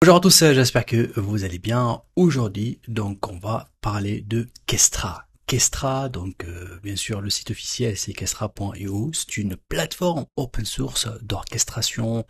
Bonjour à tous, j'espère que vous allez bien. Aujourd'hui, donc, on va parler de Kestra. Kestra, donc bien sûr le site officiel c'est kestra.io, c'est une plateforme open source d'orchestration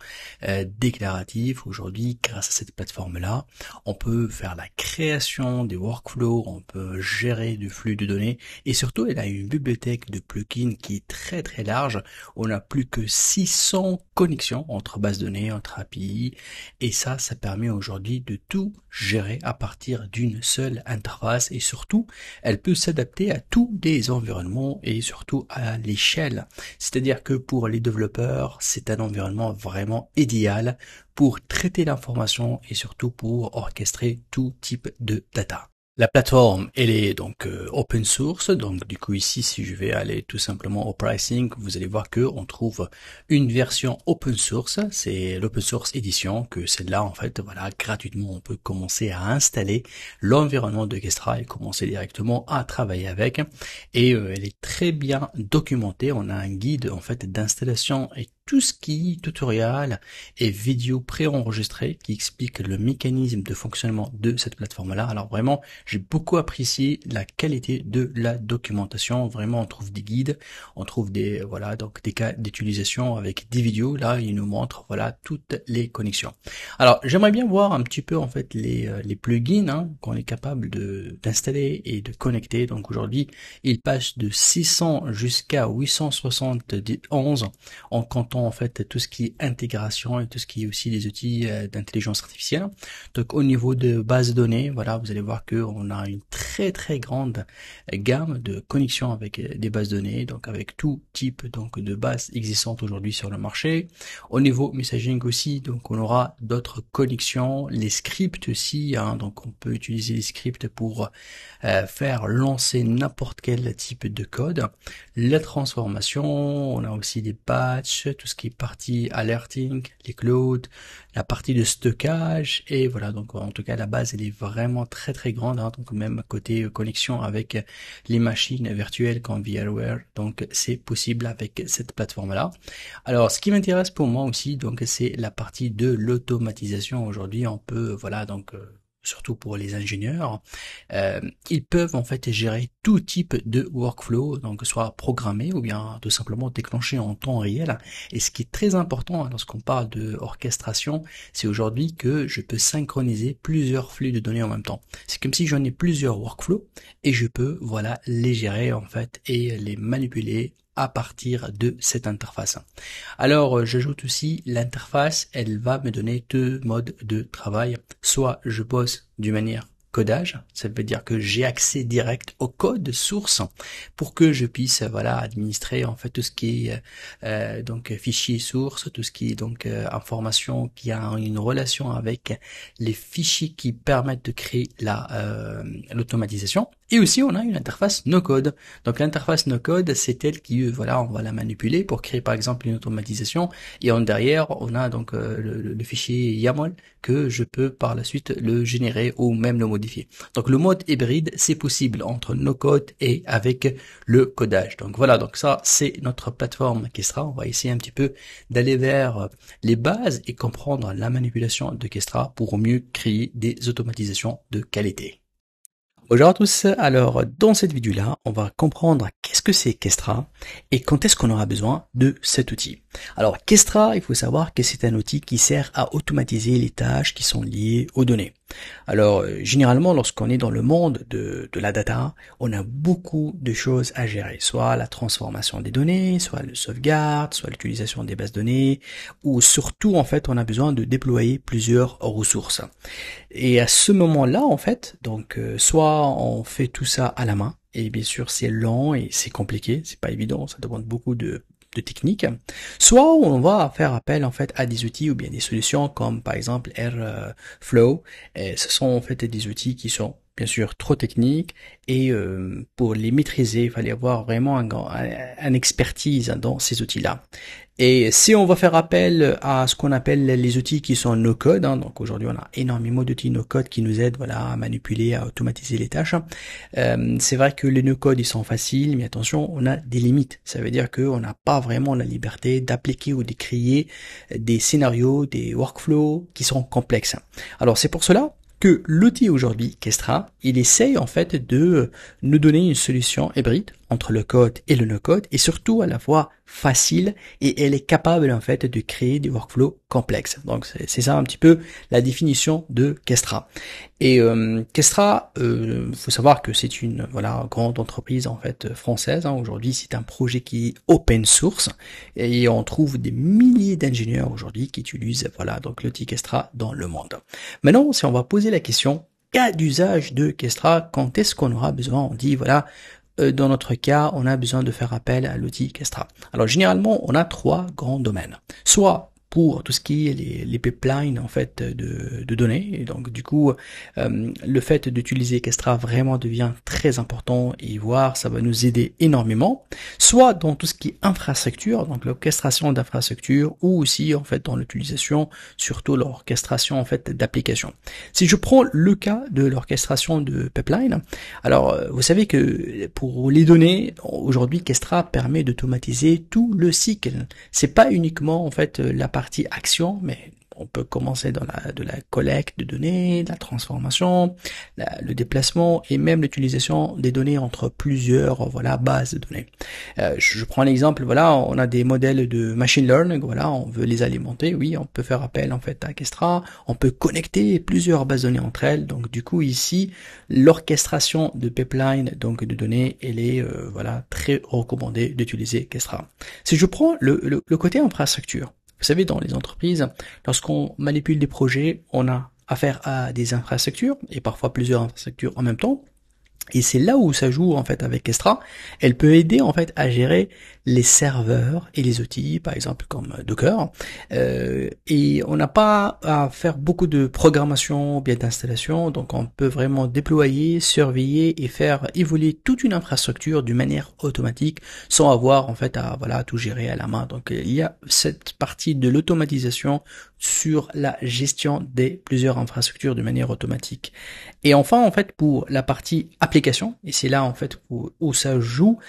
déclarative. Aujourd'hui, grâce à cette plateforme-là, on peut faire la création des workflows, on peut gérer du flux de données et surtout elle a une bibliothèque de plugins qui est très très large. On a plus que 600 connexions entre bases de données, entre API et ça permet aujourd'hui de tout gérer à partir d'une seule interface et surtout elle peut s'adapter à tous les environnements et surtout à l'échelle. C'est-à-dire que pour les développeurs, c'est un environnement vraiment idéal pour traiter l'information et surtout pour orchestrer tout type de data. La plateforme, elle est donc open source, donc du coup ici si je vais aller tout simplement au pricing, vous allez voir que on trouve une version open source, c'est l'open source edition, que celle-là en fait voilà gratuitement on peut commencer à installer l'environnement de Kestra et commencer directement à travailler avec et elle est très bien documentée, on a un guide en fait d'installation et tout ce qui est tutoriel et vidéo préenregistrée qui explique le mécanisme de fonctionnement de cette plateforme-là. Alors vraiment, j'ai beaucoup apprécié la qualité de la documentation. Vraiment, on trouve des guides, on trouve des voilà donc des cas d'utilisation avec des vidéos. Là, il nous montre voilà toutes les connexions. Alors, j'aimerais bien voir un petit peu en fait les plugins qu'on est capable de d'installer et de connecter. Donc aujourd'hui, il passe de 600 jusqu'à 871 en comptant en fait tout ce qui est intégration et tout ce qui est aussi des outils d'intelligence artificielle. Donc au niveau de base de données, voilà, vous allez voir que on a une très très grande gamme de connexions avec des bases de données, donc avec tout type donc de bases existantes aujourd'hui sur le marché. Au niveau messaging aussi, donc on aura d'autres connexions, les scripts aussi, donc on peut utiliser les scripts pour faire lancer n'importe quel type de code. La transformation, on a aussi des patchs, tout ce qui est partie alerting, les clouds, la partie de stockage et voilà donc en tout cas la base elle est vraiment très très grande donc même côté connexion avec les machines virtuelles comme VMware donc c'est possible avec cette plateforme là. Alors ce qui m'intéresse pour moi aussi donc c'est la partie de l'automatisation. Aujourd'hui on peut voilà donc surtout pour les ingénieurs, ils peuvent en fait gérer tout type de workflow, donc soit programmé ou bien tout simplement déclenché en temps réel. Et ce qui est très important lorsqu'on parle de orchestration, c'est aujourd'hui que je peux synchroniser plusieurs flux de données en même temps. C'est comme si j'en ai plusieurs workflows et je peux voilà les gérer en fait et les manipuler à partir de cette interface. Alors, j'ajoute aussi l'interface, elle va me donner deux modes de travail. Soit je bosse d'une manière codage, ça veut dire que j'ai accès direct au code source pour que je puisse voilà administrer en fait tout ce qui est donc fichier source, tout ce qui est donc information qui a une relation avec les fichiers qui permettent de créer l'automatisation. Et aussi on a une interface no code. Donc l'interface no code c'est elle qui voilà on va la manipuler pour créer par exemple une automatisation et en derrière on a donc le fichier YAML que je peux par la suite le générer ou même le modifier. Donc le mode hybride c'est possible entre no code et avec le codage. Donc voilà donc ça c'est notre plateforme Kestra. On va essayer un petit peu d'aller vers les bases et comprendre la manipulation de Kestra pour mieux créer des automatisations de qualité. Bonjour à tous, alors dans cette vidéo-là, on va comprendre qu'est-ce que c'est Kestra et quand est-ce qu'on aura besoin de cet outil. Alors Kestra, il faut savoir que c'est un outil qui sert à automatiser les tâches qui sont liées aux données. Alors généralement lorsqu'on est dans le monde de la data, on a beaucoup de choses à gérer, soit la transformation des données, soit le sauvegarde, soit l'utilisation des bases de données, ou surtout en fait on a besoin de déployer plusieurs ressources. Et à ce moment-là en fait, donc soit on fait tout ça à la main, et bien sûr c'est lent et c'est compliqué, c'est pas évident, ça demande beaucoup de techniques, soit on va faire appel en fait à des outils ou bien des solutions comme par exemple Airflow. Ce sont en fait des outils qui sont bien sûr trop techniques et pour les maîtriser, il fallait avoir vraiment un expertise dans ces outils-là. Et si on va faire appel à ce qu'on appelle les outils qui sont no-code, hein, donc aujourd'hui on a énormément d'outils no-code qui nous aident voilà, à manipuler, à automatiser les tâches. C'est vrai que les no-code ils sont faciles, mais attention, on a des limites. Ça veut dire qu'on n'a pas vraiment la liberté d'appliquer ou de créer des scénarios, des workflows qui sont complexes. Alors c'est pour cela que l'outil aujourd'hui, Kestra, il essaye en fait de nous donner une solution hybride entre le code et le no-code et surtout à la fois facile et elle est capable en fait de créer des workflows complexes. Donc c'est ça un petit peu la définition de Kestra. Et Kestra, faut savoir que c'est une voilà grande entreprise en fait française. Hein. Aujourd'hui, c'est un projet qui est open source et on trouve des milliers d'ingénieurs aujourd'hui qui utilisent voilà donc l'outil Kestra dans le monde. Maintenant, si on va poser la question cas d'usage de Kestra, quand est-ce qu'on aura besoin? On dit voilà. Dans notre cas, on a besoin de faire appel à l'outil Kestra. Alors généralement, on a trois grands domaines. Soit pour tout ce qui est les pipelines en fait de données. Et donc du coup, le fait d'utiliser Kestra vraiment devient très important et voir ça va nous aider énormément. Soit dans tout ce qui est infrastructure, donc l'orchestration d'infrastructure, ou aussi en fait dans l'utilisation, surtout l'orchestration en fait d'applications. Si je prends le cas de l'orchestration de pipeline, alors vous savez que pour les données, aujourd'hui Kestra permet d'automatiser tout le cycle. C'est pas uniquement en fait la partie action, mais on peut commencer de la collecte de données, de la transformation, le déplacement et même l'utilisation des données entre plusieurs voilà bases de données. Je prends l'exemple, voilà, on a des modèles de machine learning, voilà, on veut les alimenter, oui, on peut faire appel en fait à Kestra, on peut connecter plusieurs bases de données entre elles, donc du coup ici l'orchestration de pipeline donc de données, elle est voilà très recommandée d'utiliser Kestra. Si je prends le côté infrastructure. Vous savez, dans les entreprises, lorsqu'on manipule des projets, on a affaire à des infrastructures, et parfois plusieurs infrastructures en même temps. Et c'est là où ça joue en fait avec Kestra. Elle peut aider en fait à gérer les serveurs et les outils, par exemple comme Docker. Et on n'a pas à faire beaucoup de programmation, bien d'installation. Donc on peut vraiment déployer, surveiller et faire évoluer toute une infrastructure d'une manière automatique, sans avoir en fait à voilà tout gérer à la main. Donc il y a cette partie de l'automatisation sur la gestion des plusieurs infrastructures de manière automatique. Et enfin, en fait, pour la partie application, et c'est là en fait où ça joue,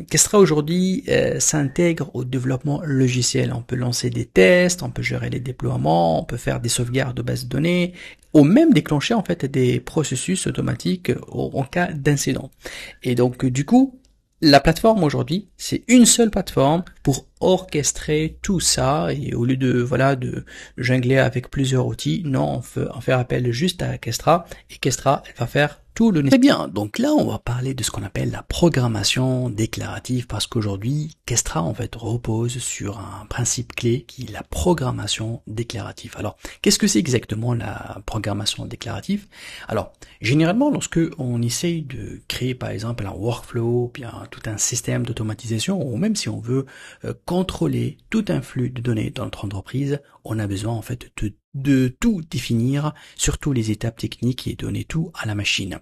Kestra aujourd'hui s'intègre au développement logiciel. On peut lancer des tests, on peut gérer les déploiements, on peut faire des sauvegardes de bases de données, ou même déclencher en fait des processus automatiques en cas d'incident. Et donc du coup, la plateforme aujourd'hui, c'est une seule plateforme pour orchestrer tout ça et au lieu de voilà de jongler avec plusieurs outils, non, on fait appel juste à Kestra et Kestra elle va faire tout le nécessaire. Très bien, donc là on va parler de ce qu'on appelle la programmation déclarative parce qu'aujourd'hui Kestra en fait repose sur un principe clé qui est la programmation déclarative. Alors qu'est-ce que c'est exactement la programmation déclarative? Alors généralement lorsque on essaye de créer par exemple un workflow, bien tout un système d'automatisation ou même si on veut contrôler tout un flux de données dans notre entreprise, on a besoin en fait de tout définir, surtout les étapes techniques et donner tout à la machine.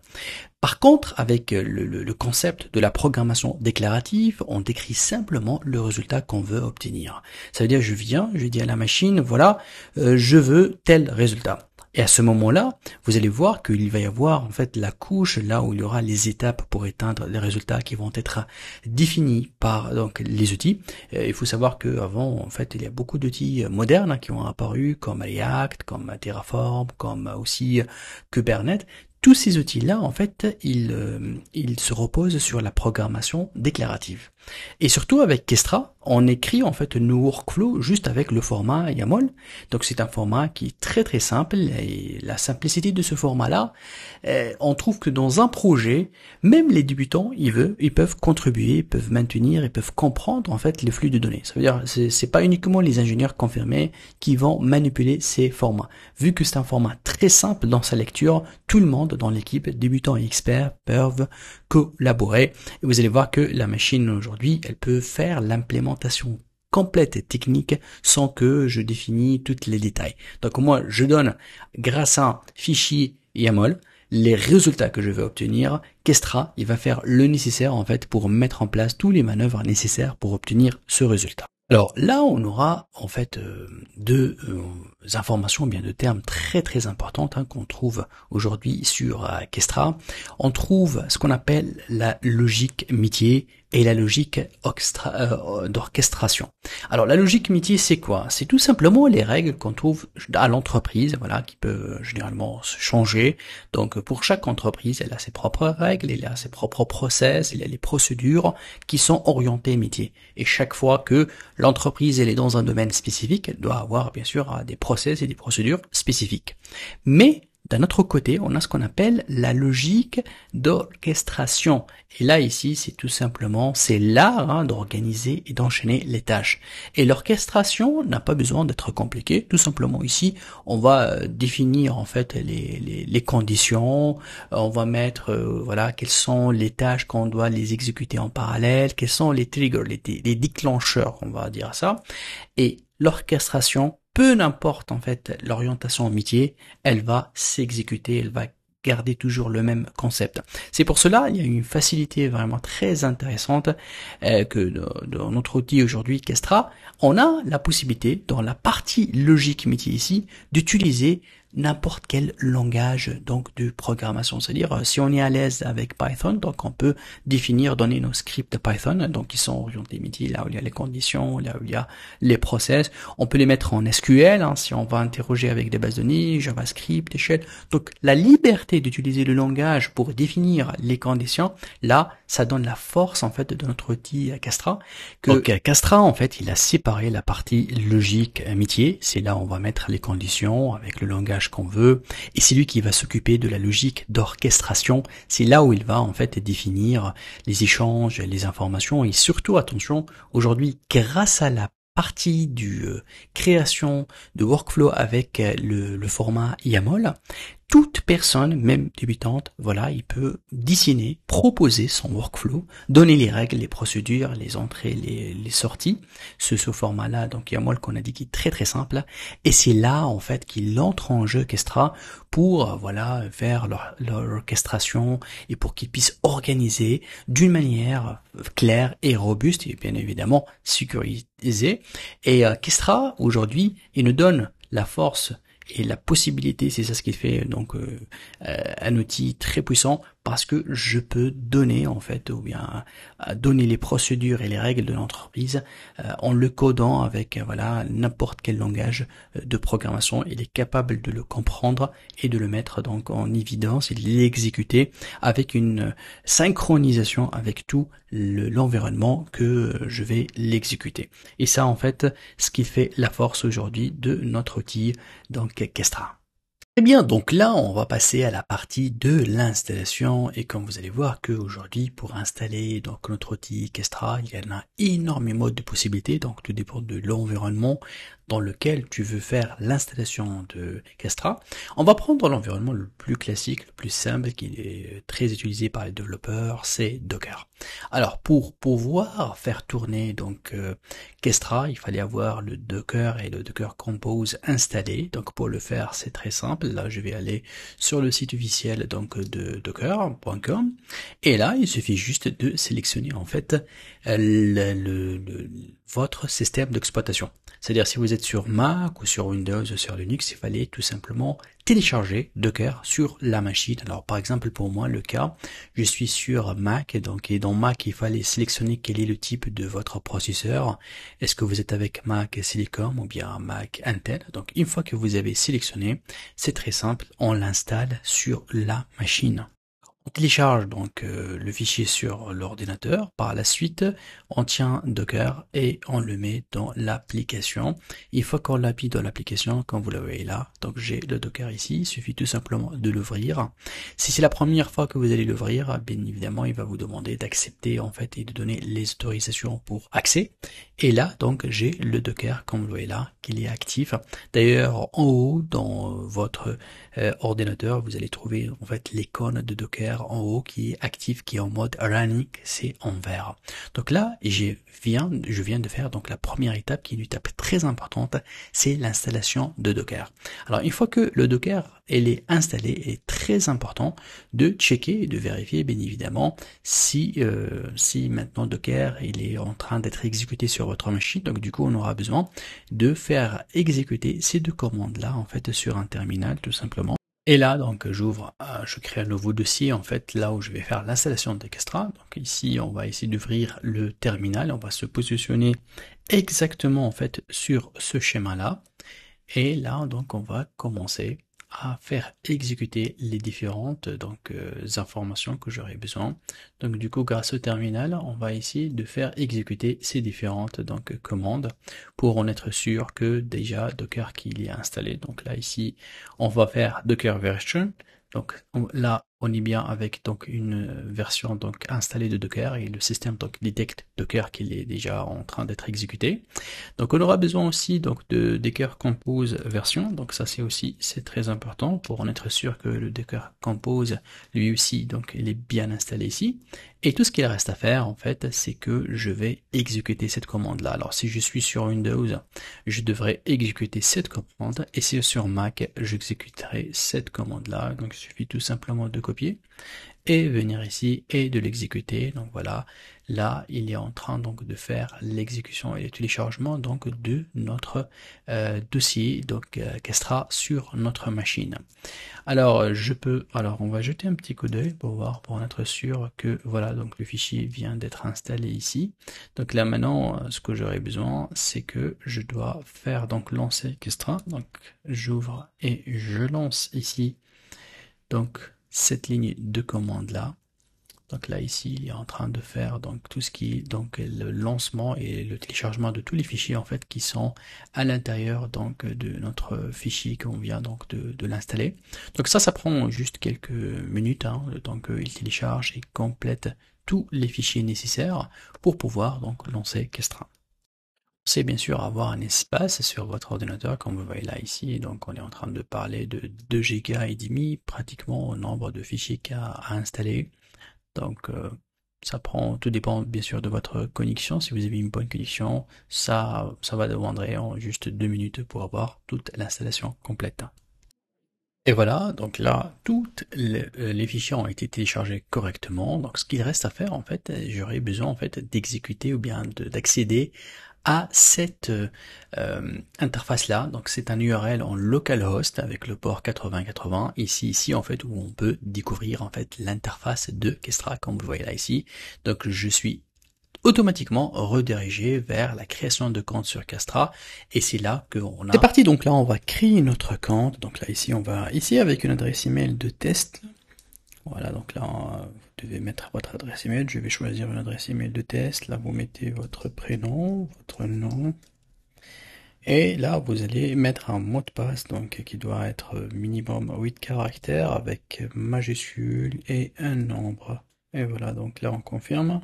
Par contre, avec le concept de la programmation déclarative, on décrit simplement le résultat qu'on veut obtenir. Ça veut dire, je dis à la machine, voilà, je veux tel résultat. Et à ce moment-là, vous allez voir qu'il va y avoir en fait la couche là où il y aura les étapes pour atteindre les résultats qui vont être définis par donc les outils. Il faut savoir qu'avant, en fait, il y a beaucoup d'outils modernes qui ont apparu comme React, comme Terraform, comme aussi Kubernetes. Tous ces outils-là, en fait, ils se reposent sur la programmation déclarative. Et surtout avec Kestra, on écrit en fait nos workflows juste avec le format YAML. Donc c'est un format qui est très très simple et la simplicité de ce format-là, on trouve que dans un projet, même les débutants, ils peuvent contribuer, ils peuvent maintenir, ils peuvent comprendre en fait les flux de données. Ça veut dire c'est pas uniquement les ingénieurs confirmés qui vont manipuler ces formats. Vu que c'est un format très simple dans sa lecture, tout le monde dans l'équipe, débutants et experts, peuvent collaborer. Et vous allez voir que la machine aujourd'hui, elle peut faire l'implémentation complète et technique sans que je définis tous les détails. Donc moi, je donne grâce à un fichier YAML, les résultats que je vais obtenir, Kestra, il va faire le nécessaire en fait pour mettre en place tous les manœuvres nécessaires pour obtenir ce résultat. Alors là, on aura en fait deux informations, bien de termes très très importantes qu'on trouve aujourd'hui sur Kestra. On trouve ce qu'on appelle la logique métier et la logique d'orchestration. Alors la logique métier, c'est quoi? C'est tout simplement les règles qu'on trouve à l'entreprise, voilà, qui peuvent généralement se changer. Donc pour chaque entreprise, elle a ses propres règles, elle a ses propres process, il y a les procédures qui sont orientées métier. Et chaque fois que l'entreprise elle est dans un domaine spécifique, elle doit avoir bien sûr des process et des procédures spécifiques. Mais d'un autre côté, on a ce qu'on appelle la logique d'orchestration. Et là, ici, c'est tout simplement, c'est l'art d'organiser et d'enchaîner les tâches. Et l'orchestration n'a pas besoin d'être compliqué. Tout simplement, ici, on va définir en fait les conditions. On va mettre, voilà, quelles sont les tâches qu'on doit les exécuter en parallèle. Quels sont les triggers, les déclencheurs, on va dire ça. Et l'orchestration, peu n'importe en fait l'orientation au métier, elle va s'exécuter, elle va garder toujours le même concept. C'est pour cela il y a une facilité vraiment très intéressante que dans notre outil aujourd'hui Kestra, on a la possibilité dans la partie logique métier ici d'utiliser n'importe quel langage donc de programmation. C'est-à-dire si on est à l'aise avec Python, donc on peut définir, donner nos scripts Python, donc qui sont orientés métier, là où il y a les conditions, là où il y a les process. On peut les mettre en SQL, si on va interroger avec des bases de données, JavaScript, des shells. Donc la liberté d'utiliser le langage pour définir les conditions, là, ça donne la force en fait de notre outil Kestra. Kestra en fait, il a séparé la partie logique métier. C'est là où on va mettre les conditions avec le langage qu'on veut, et c'est lui qui va s'occuper de la logique d'orchestration. C'est là où il va en fait définir les échanges, les informations, et surtout attention, aujourd'hui grâce à la partie du création de workflow avec le format YAML, toute personne, même débutante, voilà, il peut dessiner, proposer son workflow, donner les règles, les procédures, les entrées, les sorties, ce format-là, donc YAML qu'on a dit qui est très très simple, et c'est là en fait qu'il entre en jeu Kestra pour voilà faire l'orchestration et pour qu'il puisse organiser d'une manière claire et robuste et bien évidemment sécurisée. Et Kestra aujourd'hui, il nous donne la force et la possibilité, c'est ça ce qui fait donc un outil très puissant parce que je peux donner en fait ou bien donner les procédures et les règles de l'entreprise en le codant avec voilà n'importe quel langage de programmation. Il est capable de le comprendre et de le mettre donc en évidence et de l'exécuter avec une synchronisation avec tout l'environnement que je vais l'exécuter. Et ça en fait, ce qui fait la force aujourd'hui de notre outil donc Kestra. Eh bien, donc là, on va passer à la partie de l'installation et comme vous allez voir qu'aujourd'hui, pour installer donc notre outil Kestra, il y en a énormément de possibilités, donc tout dépend de l'environnement dans lequel tu veux faire l'installation de Kestra. On va prendre l'environnement le plus classique, le plus simple, qui est très utilisé par les développeurs, c'est Docker. Alors, pour pouvoir faire tourner donc Kestra, il fallait avoir le Docker et le Docker Compose installé. Donc pour le faire, c'est très simple. Là, je vais aller sur le site officiel donc de docker.com et là, il suffit juste de sélectionner en fait votre système d'exploitation. C'est-à-dire si vous êtes sur Mac ou sur Windows ou sur Linux, il fallait tout simplement télécharger Docker sur la machine. Alors par exemple pour moi le cas, je suis sur Mac et dans Mac il fallait sélectionner quel est le type de votre processeur. Est-ce que vous êtes avec Mac Silicon ou bien Mac Intel? Donc une fois que vous avez sélectionné, c'est très simple, on l'installe sur la machine. On télécharge donc le fichier sur l'ordinateur. Par la suite, on tient Docker et on le met dans l'application. Une fois qu'on l'a mis dans l'application, comme vous le voyez là, donc j'ai le Docker ici, il suffit tout simplement de l'ouvrir. Si c'est la première fois que vous allez l'ouvrir, bien évidemment, il va vous demander d'accepter en fait et de donner les autorisations pour accès. Et là, donc, j'ai le Docker, comme vous le voyez là, qu'il est actif. D'ailleurs, en haut, dans votre ordinateur, vous allez trouver en fait l'icône de Docker Docker en haut qui est actif, qui est en mode running, c'est en vert. Donc là, je viens de faire donc la première étape qui est une étape très importante, c'est l'installation de Docker. Alors une fois que le Docker elle est installé, il est très important de checker et de vérifier bien évidemment si maintenant Docker il est en train d'être exécuté sur votre machine. Donc du coup on aura besoin de faire exécuter ces deux commandes là en fait sur un terminal tout simplement. Et là, donc, je crée un nouveau dossier, en fait, là où je vais faire l'installation d'Extra. Donc ici, on va essayer d'ouvrir le terminal. On va se positionner exactement, en fait, sur ce schéma-là. Et là, donc, on va commencer à faire exécuter les différentes informations que j'aurai besoin. Donc du coup, grâce au terminal, on va essayer de faire exécuter ces différentes commandes pour en être sûr que déjà Docker qu'il est installé. Donc là ici, on va faire Docker version. Donc là, on est bien avec donc une version donc installée de Docker et le système donc détecte Docker qu'il est déjà en train d'être exécuté. Donc on aura besoin aussi donc de Docker Compose version. Donc ça c'est très important pour en être sûr que le Docker Compose lui aussi donc il est bien installé ici. Et tout ce qu'il reste à faire en fait, c'est que je vais exécuter cette commande là. Alors si je suis sur Windows, je devrais exécuter cette commande et si sur Mac, j'exécuterai cette commande là. Donc il suffit tout simplement de copier et venir ici et de l'exécuter. Donc voilà, là il est en train donc de faire l'exécution et le téléchargement donc de notre dossier donc Kestra sur notre machine. Alors on va jeter un petit coup d'œil pour voir, pour être sûr que voilà donc le fichier vient d'être installé ici. Donc là maintenant ce que j'aurais besoin c'est que je dois faire donc lancer Kestra. Donc j'ouvre et je lance ici donc cette ligne de commande là. Donc là ici il est en train de faire donc tout ce qui est donc le lancement et le téléchargement de tous les fichiers en fait qui sont à l'intérieur donc de notre fichier qu'on vient donc de l'installer. Donc ça prend juste quelques minutes hein, le temps qu'il télécharge et complète tous les fichiers nécessaires pour pouvoir donc lancer Kestra. C'est bien sûr avoir un espace sur votre ordinateur comme vous voyez là ici, donc on est en train de parler de 2 Go et demi pratiquement au nombre de fichiers qu'il y a à installer. Donc tout dépend bien sûr de votre connexion. Si vous avez une bonne connexion, ça va demander en juste 2 minutes pour avoir toute l'installation complète. Et voilà, donc là, tous les fichiers ont été téléchargés correctement. Donc ce qu'il reste à faire, en fait, j'aurais besoin en fait d'exécuter ou bien d'accéder à cette interface-là. Donc c'est un URL en localhost avec le port 8080. Ici en fait où on peut découvrir en fait l'interface de Kestra comme vous voyez là ici. Donc je suis automatiquement redirigé vers la création de compte sur Kestra et c'est là qu'on a. C'est parti, donc là on va créer notre compte. Donc là ici on va avec une adresse email de test. Voilà, donc là vous devez mettre votre adresse email. Je vais choisir une adresse email de test. Là vous mettez votre prénom, votre nom. Et là vous allez mettre un mot de passe donc qui doit être minimum 8 caractères avec majuscule et un nombre. Et voilà, donc là on confirme.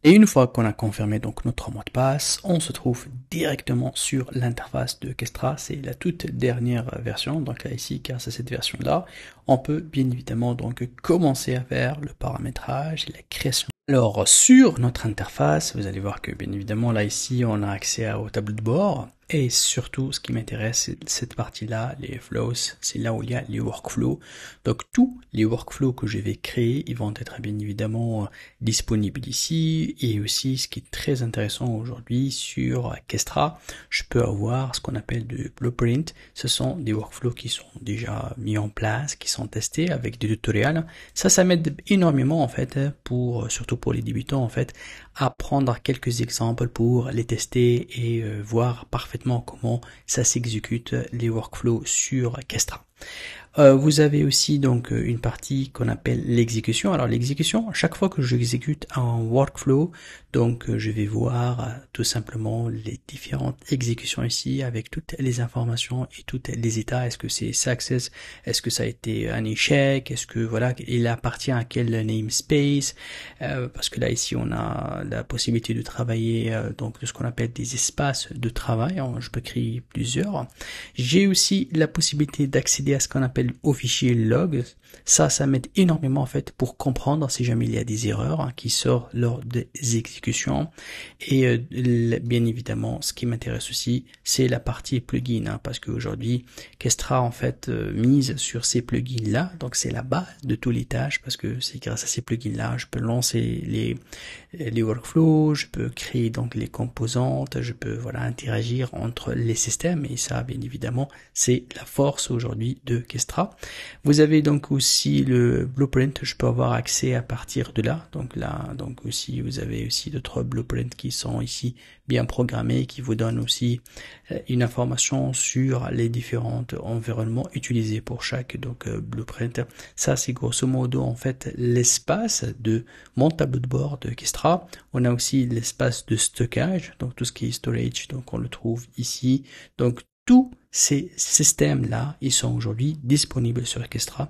Et une fois qu'on a confirmé donc notre mot de passe, on se trouve directement sur l'interface de Kestra. C'est la toute dernière version. Donc là ici, grâce à cette version-là, on peut bien évidemment donc commencer à faire le paramétrage et la création. Alors sur notre interface, vous allez voir que bien évidemment là ici, on a accès au tableau de bord. Et surtout, ce qui m'intéresse, c'est cette partie-là, les flows, c'est là où il y a les workflows. Donc tous les workflows que je vais créer, ils vont être bien évidemment disponibles ici. Et aussi, ce qui est très intéressant aujourd'hui sur Kestra, je peux avoir ce qu'on appelle de blueprint. Ce sont des workflows qui sont déjà mis en place, qui sont testés avec des tutoriels. Ça m'aide énormément en fait, surtout pour les débutants en fait, à prendre quelques exemples pour les tester et voir parfaitement comment ça s'exécute les workflows sur Kestra. Vous avez aussi donc une partie qu'on appelle l'exécution. Alors l'exécution, chaque fois que j'exécute un workflow, donc je vais voir tout simplement les différentes exécutions ici avec toutes les informations et tous les états. Est-ce que c'est success? Est-ce que ça a été un échec? Est-ce que voilà, il appartient à quel namespace? Parce que là ici on a la possibilité de travailler donc de ce qu'on appelle des espaces de travail. Alors, je peux créer plusieurs. J'ai aussi la possibilité d'accéder à ce qu'on appelle s'appelle au fichier log. Ça m'aide énormément en fait pour comprendre si jamais il y a des erreurs qui sortent lors des exécutions. Et bien évidemment, ce qui m'intéresse aussi, c'est la partie plugin, parce qu'aujourd'hui, Kestra en fait mise sur ces plugins là. Donc c'est la base de tous les tâches, parce que c'est grâce à ces plugins là, je peux lancer les workflows, je peux créer donc les composantes, je peux interagir entre les systèmes, et ça bien évidemment c'est la force aujourd'hui de Kestra. Vous avez donc aussi le blueprint, je peux avoir accès à partir de là. Donc aussi vous avez aussi d'autres blueprints qui sont ici bien programmés, qui vous donnent aussi une information sur les différents environnements utilisés pour chaque blueprint. Ça c'est grosso modo en fait l'espace de mon tableau de bord de Kestra. On a aussi l'espace de stockage, donc tout ce qui est storage, donc on le trouve ici. Donc tous ces systèmes-là, ils sont aujourd'hui disponibles sur Kestra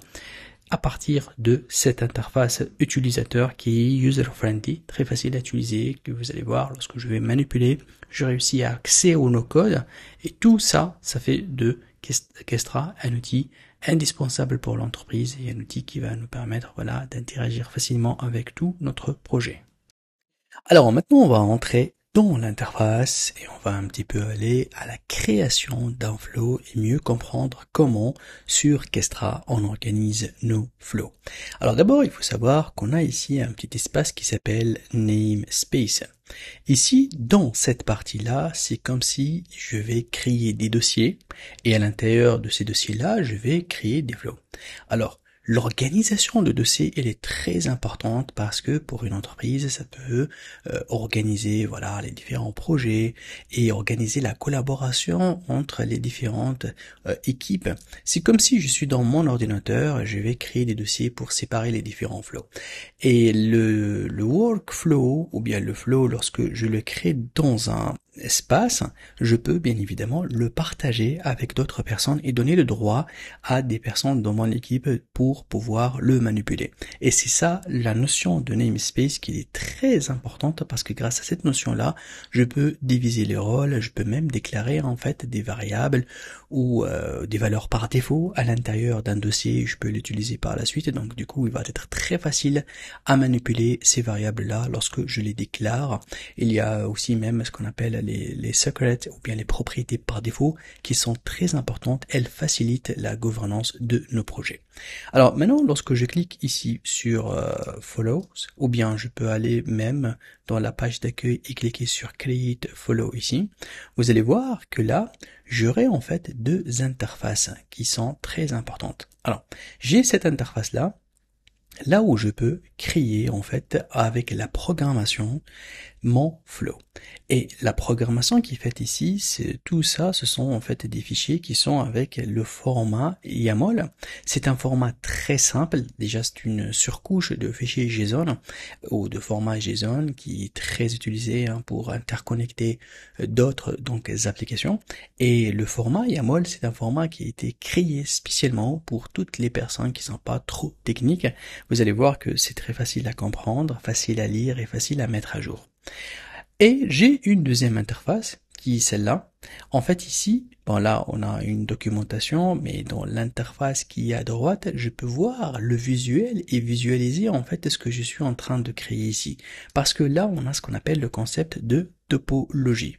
à partir de cette interface utilisateur qui est user-friendly, très facile à utiliser, que vous allez voir lorsque je vais manipuler, je réussis à accéder au no-code, et tout ça, ça fait de Kestra un outil indispensable pour l'entreprise et un outil qui va nous permettre d'interagir facilement avec tout notre projet. Alors maintenant, on va entrer dans l'interface et on va un petit peu aller à la création d'un flow et mieux comprendre comment sur Kestra on organise nos flows. Alors d'abord, il faut savoir qu'on a ici un petit espace qui s'appelle namespace. Ici, dans cette partie-là, c'est comme si je vais créer des dossiers et à l'intérieur de ces dossiers-là, je vais créer des flows. Alors, l'organisation de dossiers, elle est très importante parce que pour une entreprise, ça peut organiser les différents projets et organiser la collaboration entre les différentes équipes. C'est comme si je suis dans mon ordinateur, je vais créer des dossiers pour séparer les différents flows. Et le workflow ou bien le flow, lorsque je le crée dans un espace, je peux bien évidemment le partager avec d'autres personnes et donner le droit à des personnes dans mon équipe pour pouvoir le manipuler. Et c'est ça la notion de namespace qui est très importante, parce que grâce à cette notion-là, je peux diviser les rôles, je peux même déclarer en fait des variables ou des valeurs par défaut à l'intérieur d'un dossier, je peux l'utiliser par la suite. Donc du coup, il va être très facile à manipuler ces variables-là lorsque je les déclare. Il y a aussi même ce qu'on appelle les secrets ou bien les propriétés par défaut qui sont très importantes. Elles facilitent la gouvernance de nos projets. Alors maintenant, lorsque je clique ici sur Follows, ou bien je peux aller même dans la page d'accueil et cliquer sur Create Follow ici, vous allez voir que là, j'aurai en fait deux interfaces qui sont très importantes. Alors, j'ai cette interface-là, là où je peux créer en fait avec la programmation mon flow. Et la programmation qui est faite ici, c'est tout ça, ce sont en fait des fichiers qui sont avec le format YAML. C'est un format très simple, déjà c'est une surcouche de fichiers JSON ou de format JSON qui est très utilisé pour interconnecter d'autres applications. Et le format YAML, c'est un format qui a été créé spécialement pour toutes les personnes qui sont pas trop techniques. Vous allez voir que c'est très facile à comprendre, facile à lire et facile à mettre à jour. Et j'ai une deuxième interface qui est celle-là. En fait ici, là on a une documentation, mais dans l'interface qui est à droite, je peux voir le visuel et visualiser en fait ce que je suis en train de créer ici. Parce que là on a ce qu'on appelle le concept de topologie.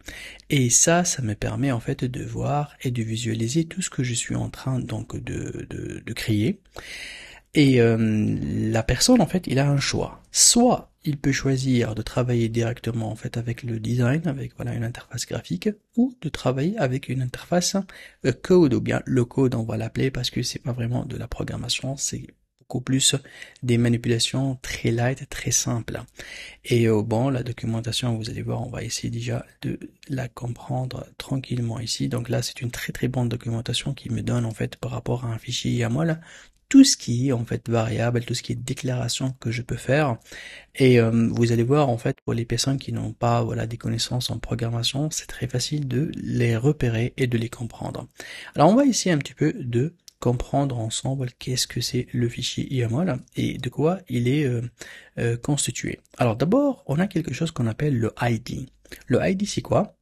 Et ça me permet en fait de voir et de visualiser tout ce que je suis en train de créer. Et la personne, en fait, il a un choix. Soit il peut choisir de travailler directement en fait avec le design, avec une interface graphique, ou de travailler avec une interface code, ou bien le code on va l'appeler, parce que c'est pas vraiment de la programmation, c'est beaucoup plus des manipulations très light, très simples. Et la documentation, vous allez voir, on va essayer déjà de la comprendre tranquillement ici. Donc là, c'est une très très bonne documentation qui me donne en fait par rapport à un fichier YAML tout ce qui est en fait variable, tout ce qui est déclaration que je peux faire. Et vous allez voir en fait pour les personnes qui n'ont pas des connaissances en programmation, c'est très facile de les repérer et de les comprendre. Alors on va essayer un petit peu de comprendre ensemble qu'est-ce que c'est le fichier YAML et de quoi il est constitué. Alors d'abord, on a quelque chose qu'on appelle le ID. Le ID c'est quoi?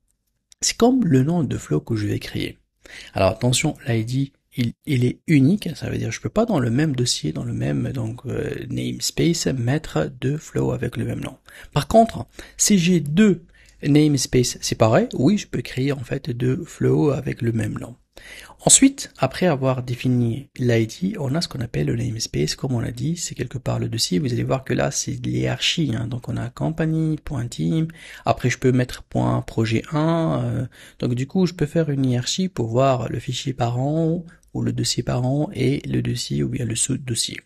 C'est comme le nom de flow que je vais créer. Alors attention, l'ID il est unique, ça veut dire je peux pas dans le même dossier, dans le même namespace mettre deux flows avec le même nom. Par contre, si j'ai deux namespaces séparés, oui, je peux créer en fait deux flows avec le même nom. Ensuite, après avoir défini l'ID, on a ce qu'on appelle le namespace, comme on l'a dit, c'est quelque part le dossier. Vous allez voir que là, c'est l'hierarchie, hein. Donc on a company.team, après je peux mettre .projet 1, donc du coup je peux faire une hiérarchie pour voir le fichier parent, ou le dossier parent, et le dossier ou bien le sous-dossier.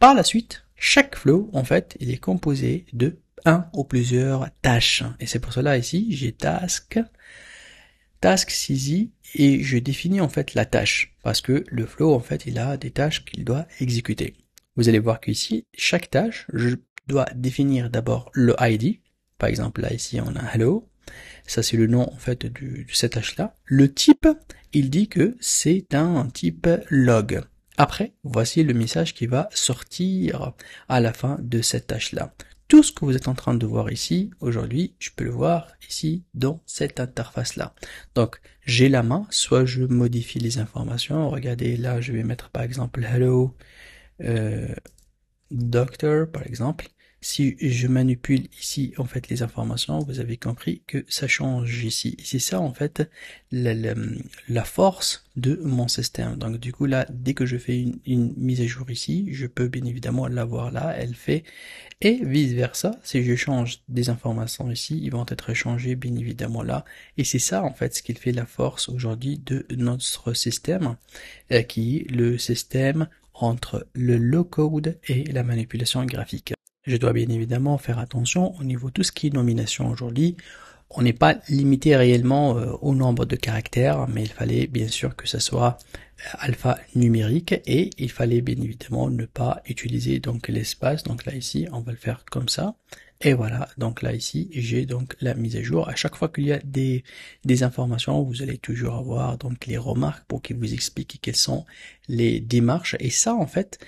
Par la suite, chaque flow, en fait, il est composé de un ou plusieurs tâches. Et c'est pour cela ici, j'ai task CZ, et je définis en fait la tâche, parce que le flow en fait il a des tâches qu'il doit exécuter. Vous allez voir qu'ici, chaque tâche, je dois définir d'abord le ID, par exemple là ici on a hello, ça c'est le nom en fait de cette tâche là. Le type, il dit que c'est un type log. Après, voici le message qui va sortir à la fin de cette tâche là. Tout ce que vous êtes en train de voir ici, aujourd'hui, je peux le voir ici dans cette interface-là. Donc, j'ai la main, soit je modifie les informations. Regardez, là, je vais mettre par exemple hello doctor, par exemple. Si je manipule ici, en fait, les informations, vous avez compris que ça change ici. C'est ça, en fait, la force de mon système. Donc, du coup, là, dès que je fais une mise à jour ici, je peux bien évidemment l'avoir là, elle fait. Et vice versa, si je change des informations ici, ils vont être changées bien évidemment là. Et c'est ça en fait ce qui fait la force aujourd'hui de notre système, qui est le système entre le low-code et la manipulation graphique. Je dois bien évidemment faire attention au niveau de tout ce qui est nomination aujourd'hui. On n'est pas limité réellement au nombre de caractères, mais il fallait bien sûr que ça soit alphanumérique et il fallait bien évidemment ne pas utiliser donc l'espace. Donc là ici, on va le faire comme ça. Et voilà, donc là ici, j'ai donc la mise à jour. À chaque fois qu'il y a des informations, vous allez toujours avoir donc les remarques pour qu'ils vous expliquent quelles sont les démarches. Et ça, en fait,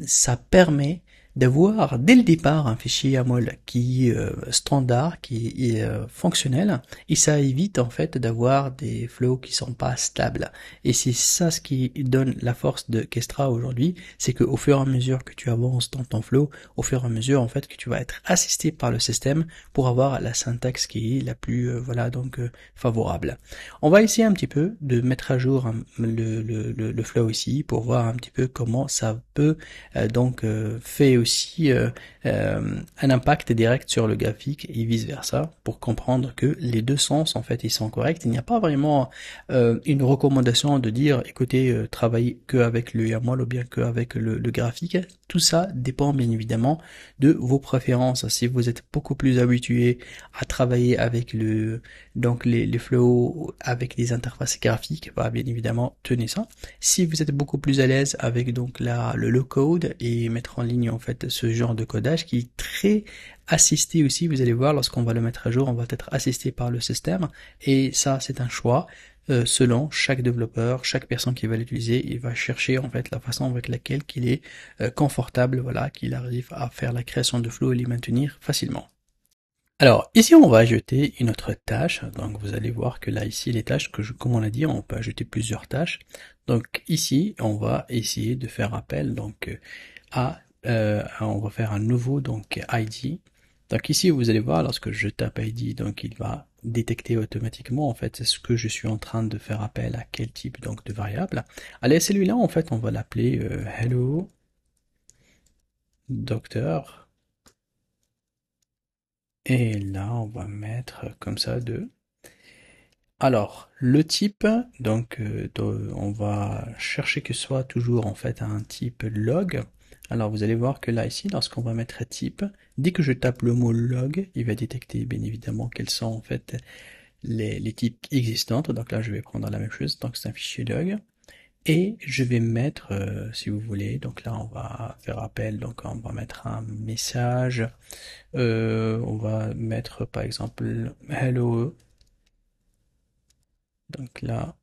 ça permet d'avoir dès le départ un fichier YAML qui est standard, qui est fonctionnel, et ça évite en fait d'avoir des flows qui sont pas stables. Et c'est ça ce qui donne la force de Kestra aujourd'hui, c'est qu'au fur et à mesure que tu avances dans ton flow, au fur et à mesure en fait que tu vas être assisté par le système pour avoir la syntaxe qui est la plus favorable. On va essayer un petit peu de mettre à jour le flow ici pour voir un petit peu comment ça peut fait aussi un impact direct sur le graphique et vice versa pour comprendre que les deux sens en fait ils sont corrects. Il n'y a pas vraiment une recommandation de dire écoutez travaillez que avec le YAML ou bien que avec le graphique. Tout ça dépend bien évidemment de vos préférences. Si vous êtes beaucoup plus habitué à travailler avec les flows avec des interfaces graphiques, bah bien évidemment tenez ça. Si vous êtes beaucoup plus à l'aise avec donc le low code et mettre en ligne en fait ce genre de codage qui est très assisté aussi, vous allez voir lorsqu'on va le mettre à jour, on va être assisté par le système et ça c'est un choix selon chaque développeur, chaque personne qui va l'utiliser, il va chercher en fait la façon avec laquelle qu'il est confortable, voilà, qu'il arrive à faire la création de flow et les maintenir facilement. Alors, ici, on va ajouter une autre tâche. Donc, vous allez voir que là, ici, les tâches comme on l'a dit, on peut ajouter plusieurs tâches. Donc, ici, on va essayer de faire appel, donc, on va faire un nouveau, donc, ID. Donc, ici, vous allez voir, lorsque je tape ID, donc, il va détecter automatiquement, en fait, ce que je suis en train de faire appel à quel type, donc, de variable. Allez, celui-là, en fait, on va l'appeler, hello, docteur. Et là, on va mettre comme ça Alors, le type, on va chercher que ce soit toujours en fait un type log. Alors, vous allez voir que là, ici, lorsqu'on va mettre type, dès que je tape le mot log, il va détecter bien évidemment quels sont en fait les types existants. Donc là, je vais prendre la même chose, donc c'est un fichier log. Et je vais mettre, si vous voulez, donc là, on va faire appel, donc on va mettre un message. On va mettre par exemple hello. Donc là,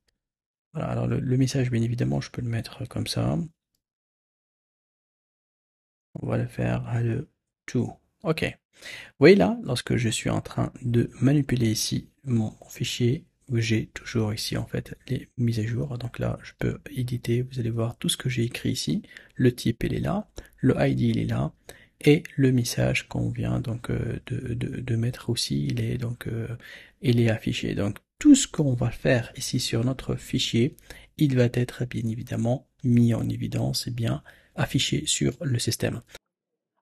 voilà. Alors le message, bien évidemment, je peux le mettre comme ça. On va le faire hello to. Ok. Vous voyez là, lorsque je suis en train de manipuler ici mon fichier, j'ai toujours ici en fait les mises à jour. Donc là, je peux éditer. Vous allez voir tout ce que j'ai écrit ici. Le type, il est là. Le ID, il est là. Et le message qu'on vient donc de mettre aussi, il est affiché. Donc tout ce qu'on va faire ici sur notre fichier, il va être bien évidemment mis en évidence et bien affiché sur le système.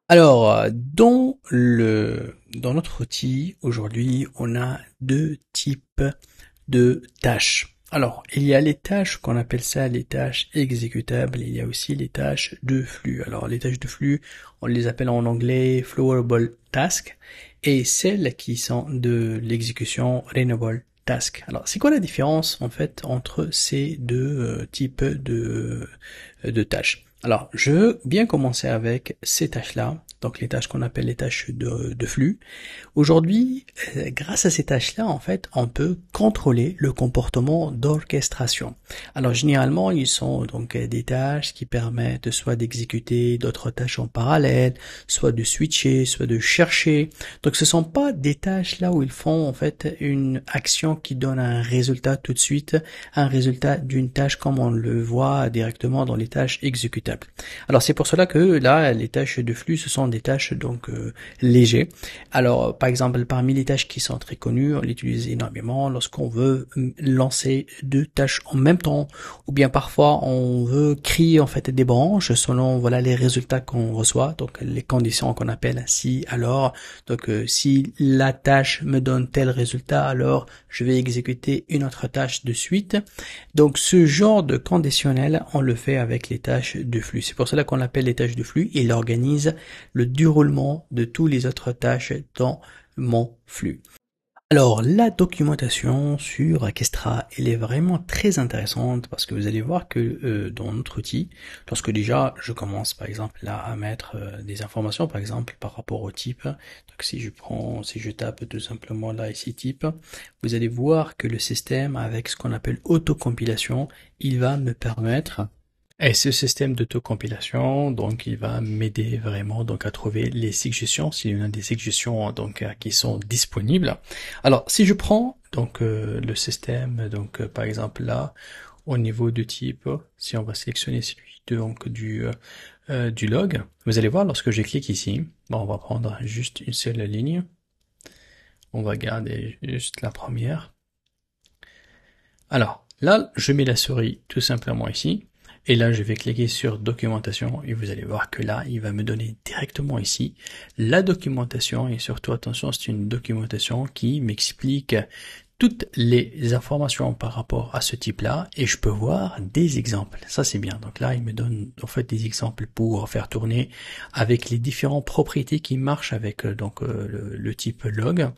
Alors, dans notre outil, aujourd'hui, on a deux types de tâches. Alors, il y a les tâches qu'on appelle ça les tâches exécutables, il y a aussi les tâches de flux. Alors, les tâches de flux, on les appelle en anglais flowable task, et celles qui sont de l'exécution runnable task. Alors, c'est quoi la différence, en fait, entre ces deux types de tâches? Alors, je veux bien commencer avec ces tâches-là, donc les tâches qu'on appelle les tâches de flux. Aujourd'hui, grâce à ces tâches-là, en fait, on peut contrôler le comportement d'orchestration. Alors, généralement, ils sont donc des tâches qui permettent soit d'exécuter d'autres tâches en parallèle, soit de switcher, soit de chercher. Donc, ce sont pas des tâches là où ils font, en fait, une action qui donne un résultat tout de suite, un résultat d'une tâche comme on le voit directement dans les tâches exécutables. Alors, c'est pour cela que là, les tâches de flux, ce sont des tâches donc légères. Alors, par exemple, parmi les tâches qui sont très connues, on l'utilise énormément lorsqu'on veut lancer deux tâches en même temps, ou bien parfois on veut créer en fait des branches selon voilà les résultats qu'on reçoit, donc les conditions qu'on appelle si alors. Donc si la tâche me donne tel résultat, alors je vais exécuter une autre tâche de suite. Donc ce genre de conditionnel, on le fait avec les tâches de flux. C'est pour cela qu'on l'appelle les tâches de flux. Il organise le déroulement de toutes les autres tâches dans mon flux. Alors, la documentation sur Orchestra, elle est vraiment très intéressante parce que vous allez voir que dans notre outil, lorsque déjà je commence par exemple là à mettre des informations, par exemple par rapport au type, donc si je tape tout simplement là ici type, vous allez voir que le système avec ce qu'on appelle autocompilation, il va me permettre. Et ce système d'autocompilation, donc, il va m'aider vraiment donc à trouver les suggestions, s'il y en a des suggestions donc qui sont disponibles. Alors, si je prends donc le système, donc par exemple là, au niveau du type, si on va sélectionner celui donc du log, vous allez voir lorsque je clique ici, bon, on va prendre juste une seule ligne, on va garder juste la première. Alors là, je mets la souris tout simplement ici. Et là, je vais cliquer sur documentation et vous allez voir que là, il va me donner directement ici la documentation et surtout, attention, c'est une documentation qui m'explique toutes les informations par rapport à ce type-là et je peux voir des exemples. Ça, c'est bien. Donc là, il me donne en fait des exemples pour faire tourner avec les différentes propriétés qui marchent avec le type log.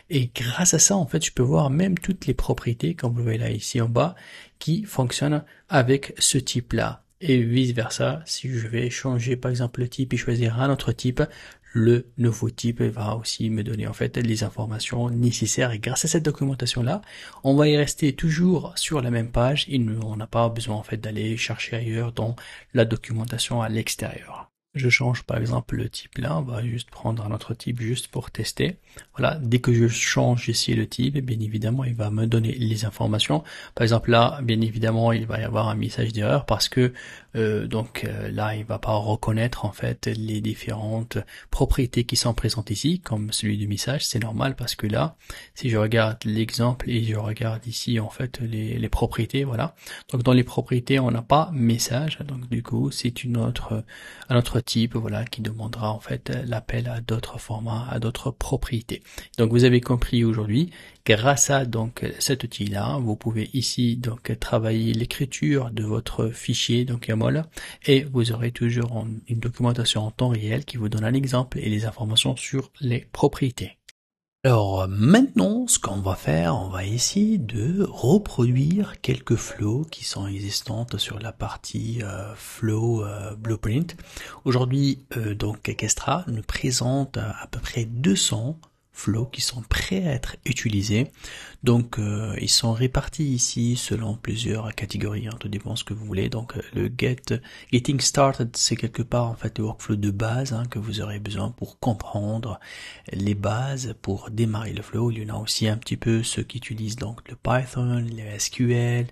Et grâce à ça, en fait, je peux voir même toutes les propriétés, comme vous voyez là ici en bas, qui fonctionnent avec ce type-là. Et vice versa, si je vais changer par exemple le type et choisir un autre type, le nouveau type va aussi me donner en fait les informations nécessaires et grâce à cette documentation là, on va y rester toujours sur la même page et on n'a pas besoin en fait d'aller chercher ailleurs dans la documentation à l'extérieur. Je change par exemple le type là, on va juste prendre un autre type juste pour tester. Voilà, dès que je change ici le type, bien évidemment, il va me donner les informations. Par exemple là, bien évidemment, il va y avoir un message d'erreur parce que là, il va pas reconnaître en fait les différentes propriétés qui sont présentes ici, comme celui du message. C'est normal parce que là, si je regarde l'exemple et je regarde ici en fait les propriétés, voilà. Donc dans les propriétés, on n'a pas message. Donc du coup, c'est un autre type, voilà, qui demandera en fait l'appel à d'autres formats, à d'autres propriétés. Donc vous avez compris aujourd'hui, grâce à donc cet outil-là, vous pouvez ici donc travailler l'écriture de votre fichier donc YAML et vous aurez toujours une documentation en temps réel qui vous donne un exemple et les informations sur les propriétés. Alors maintenant, ce qu'on va faire, on va essayer de reproduire quelques flows qui sont existantes sur la partie flow blueprint. Aujourd'hui, donc Kestra nous présente à peu près 200 flows qui sont prêts à être utilisés. Donc ils sont répartis ici selon plusieurs catégories, hein, tout dépend ce que vous voulez. Donc le Getting Started, c'est quelque part en fait le workflow de base, hein, que vous aurez besoin pour comprendre les bases, pour démarrer le flow. Il y en a aussi un petit peu ceux qui utilisent donc le Python, le SQL,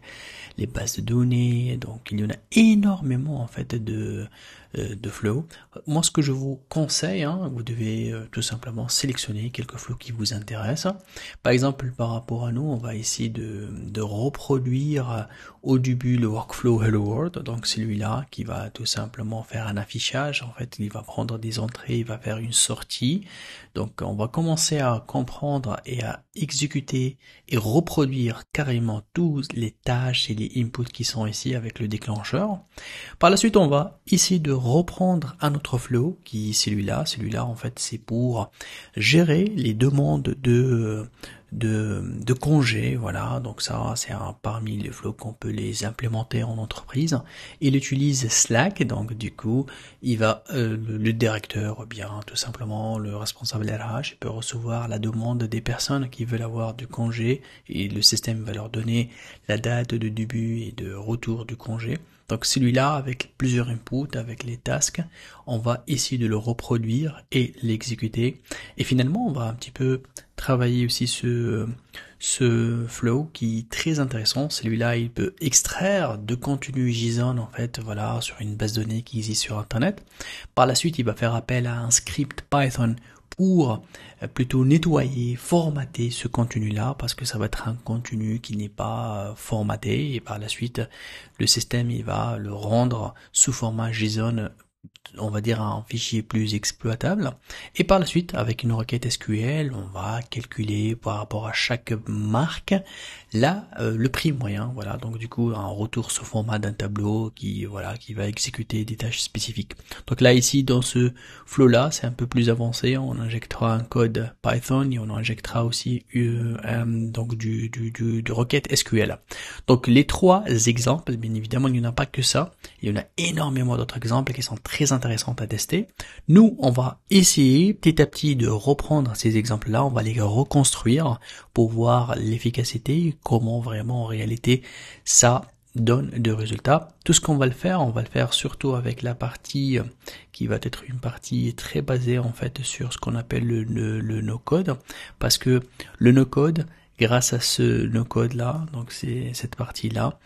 les bases de données. Donc il y en a énormément en fait de flow. Moi, ce que je vous conseille, hein, vous devez tout simplement sélectionner quelques flows qui vous intéressent. Par exemple, par rapport à nous, on va essayer de reproduire au début le workflow Hello World. Donc celui-là qui va tout simplement faire un affichage. En fait, il va prendre des entrées, il va faire une sortie. Donc on va commencer à comprendre et à exécuter et reproduire carrément toutes les tâches et les inputs qui sont ici avec le déclencheur. Par la suite, on va essayer de reprendre un autre flow qui est celui-là. Celui-là, en fait, c'est pour gérer les demandes de congés, voilà. Donc ça, c'est parmi les flows qu'on peut les implémenter en entreprise. Il utilise Slack, donc du coup, il va le directeur, ou bien tout simplement le responsable RH, il peut recevoir la demande des personnes qui veulent avoir du congé et le système va leur donner la date de début et de retour du congé. Donc celui-là, avec plusieurs inputs, avec les tasks, on va essayer de le reproduire et l'exécuter. Et finalement, on va un petit peu travailler aussi ce flow qui est très intéressant. Celui-là, il peut extraire de contenu JSON, en fait, voilà, sur une base de données qui existe sur Internet. Par la suite, il va faire appel à un script Python pour plutôt nettoyer, formater ce contenu-là, parce que ça va être un contenu qui n'est pas formaté, et par la suite, le système, il va le rendre sous format JSON, on va dire un fichier plus exploitable. Et par la suite, avec une requête SQL, on va calculer par rapport à chaque marque là le prix moyen. Voilà, donc du coup un retour sous format d'un tableau qui qui va exécuter des tâches spécifiques. Donc là ici dans ce flow là, c'est un peu plus avancé. On injectera un code Python et on injectera aussi donc du requête SQL. Donc les trois exemples, bien évidemment, il n'y en a pas que ça. Il y en a énormément d'autres exemples qui sont très intéressants à tester. Nous, on va essayer petit à petit de reprendre ces exemples-là, on va les reconstruire pour voir l'efficacité, comment vraiment en réalité ça donne de résultats. Tout ce qu'on va le faire, on va le faire surtout avec la partie qui va être une partie très basée en fait sur ce qu'on appelle le no-code, parce que le no-code, grâce à ce no-code là, donc c'est cette partie-là,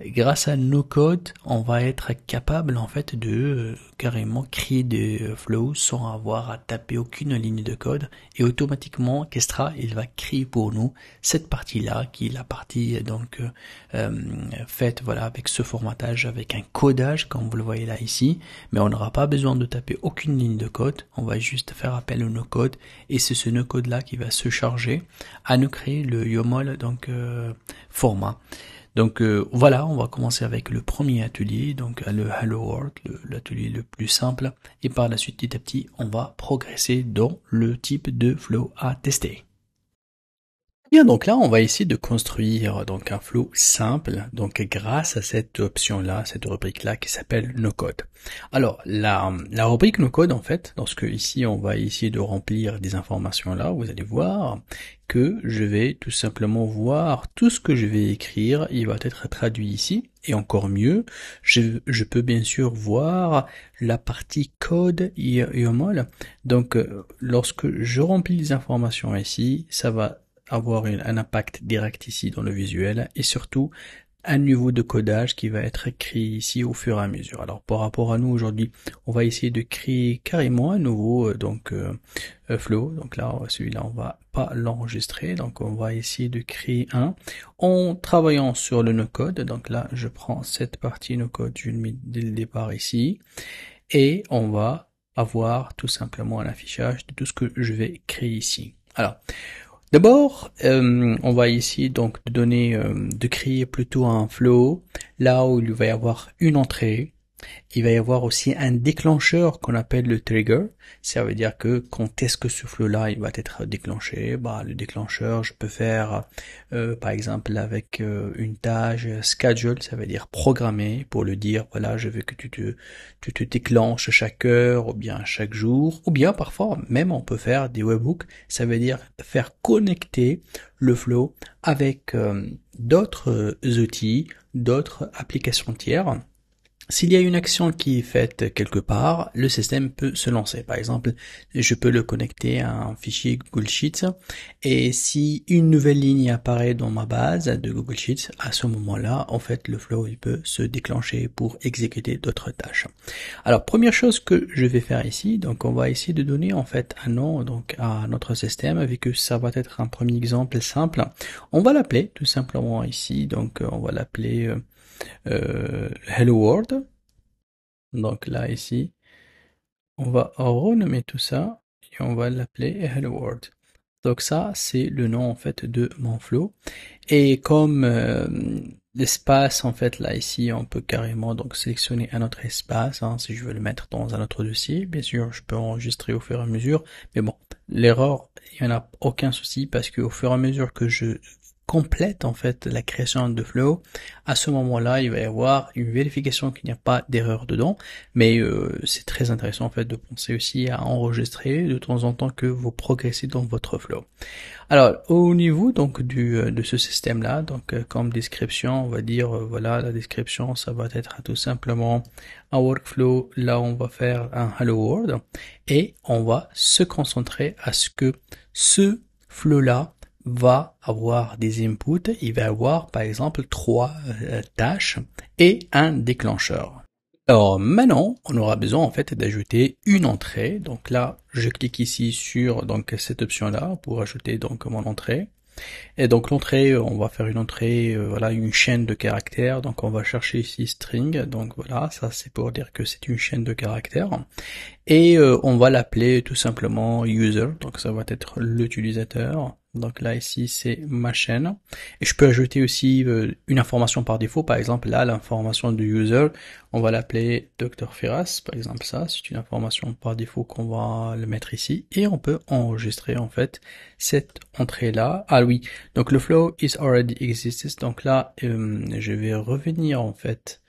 grâce à nos codes, on va être capable en fait de carrément créer des flows sans avoir à taper aucune ligne de code et automatiquement Kestra il va créer pour nous cette partie-là qui est la partie donc faite voilà avec ce formatage, avec un codage comme vous le voyez là ici, mais on n'aura pas besoin de taper aucune ligne de code, on va juste faire appel au no-code et c'est ce no-code là qui va se charger à nous créer le YOML donc format. Donc voilà, on va commencer avec le premier atelier, donc le Hello World, l'atelier le plus simple, et par la suite, petit à petit, on va progresser dans le type de flow à tester. Bien, donc là, on va essayer de construire donc un flow simple, donc grâce à cette option-là, cette rubrique-là qui s'appelle No Code. Alors, la rubrique No Code, en fait, lorsque ici on va essayer de remplir des informations là, vous allez voir que je vais tout simplement voir tout ce que je vais écrire, il va être traduit ici, et encore mieux, je peux bien sûr voir la partie code YOML. Donc, lorsque je remplis les informations ici, ça va avoir un impact direct ici dans le visuel et surtout un niveau de codage qui va être créé ici au fur et à mesure. Alors par rapport à nous aujourd'hui, on va essayer de créer carrément un nouveau flow. Donc là, celui-là, on va pas l'enregistrer. Donc on va essayer de créer un en travaillant sur le no-code. Donc là, je prends cette partie no-code, je le mets dès le départ ici et on va avoir tout simplement un affichage de tout ce que je vais créer ici. Alors, d'abord, on va essayer donc de créer plutôt un flow là où il va y avoir une entrée, Il va y avoir aussi un déclencheur qu'on appelle le trigger. Ça veut dire que quand est-ce que ce flow-là il va être déclenché, le déclencheur, je peux faire par exemple avec une tâche schedule, ça veut dire programmer pour le dire, voilà, je veux que tu te déclenches chaque heure ou bien chaque jour, ou bien parfois même on peut faire des webhooks, ça veut dire faire connecter le flow avec d'autres outils, d'autres applications tiers. S'il y a une action qui est faite quelque part, le système peut se lancer. Par exemple, je peux le connecter à un fichier Google Sheets et si une nouvelle ligne apparaît dans ma base de Google Sheets, à ce moment-là, en fait, le flow il peut se déclencher pour exécuter d'autres tâches. Alors, première chose que je vais faire ici, donc on va essayer de donner en fait un nom donc à notre système, vu que ça va être un premier exemple simple. On va l'appeler tout simplement ici, donc on va l'appeler Hello World. Donc là, ici, on va renommer tout ça et on va l'appeler Hello World. Donc ça, c'est le nom en fait de mon flow. Et comme l'espace en fait là ici, on peut carrément donc sélectionner un autre espace. Si je veux le mettre dans un autre dossier, bien sûr, je peux enregistrer au fur et à mesure. Mais bon, l'erreur, il n'y en a aucun souci parce qu'au fur et à mesure que je complète en fait la création de flow, à ce moment-là il va y avoir une vérification qu'il n'y a pas d'erreur dedans, mais c'est très intéressant en fait de penser aussi à enregistrer de temps en temps que vous progressez dans votre flow. Alors au niveau donc de ce système là, donc comme description on va dire voilà, la description ça va être tout simplement un workflow, là on va faire un hello world et on va se concentrer à ce que ce flow là va avoir des inputs, il va avoir par exemple 3 tâches et un déclencheur. Alors maintenant, on aura besoin en fait d'ajouter une entrée. Donc là, je clique ici sur donc cette option-là pour ajouter donc mon entrée. Et donc l'entrée, on va faire une entrée, voilà, une chaîne de caractères. Donc on va chercher ici string. Donc voilà, ça c'est pour dire que c'est une chaîne de caractères. Et on va l'appeler tout simplement user. Donc ça va être l'utilisateur. Donc là ici c'est ma chaîne. Et je peux ajouter aussi une information par défaut. Par exemple là l'information du user, on va l'appeler Dr Firas. Par exemple ça c'est une information par défaut qu'on va le mettre ici. Et on peut enregistrer en fait cette entrée là. Ah oui, donc le flow is already exists. Donc là je vais revenir en fait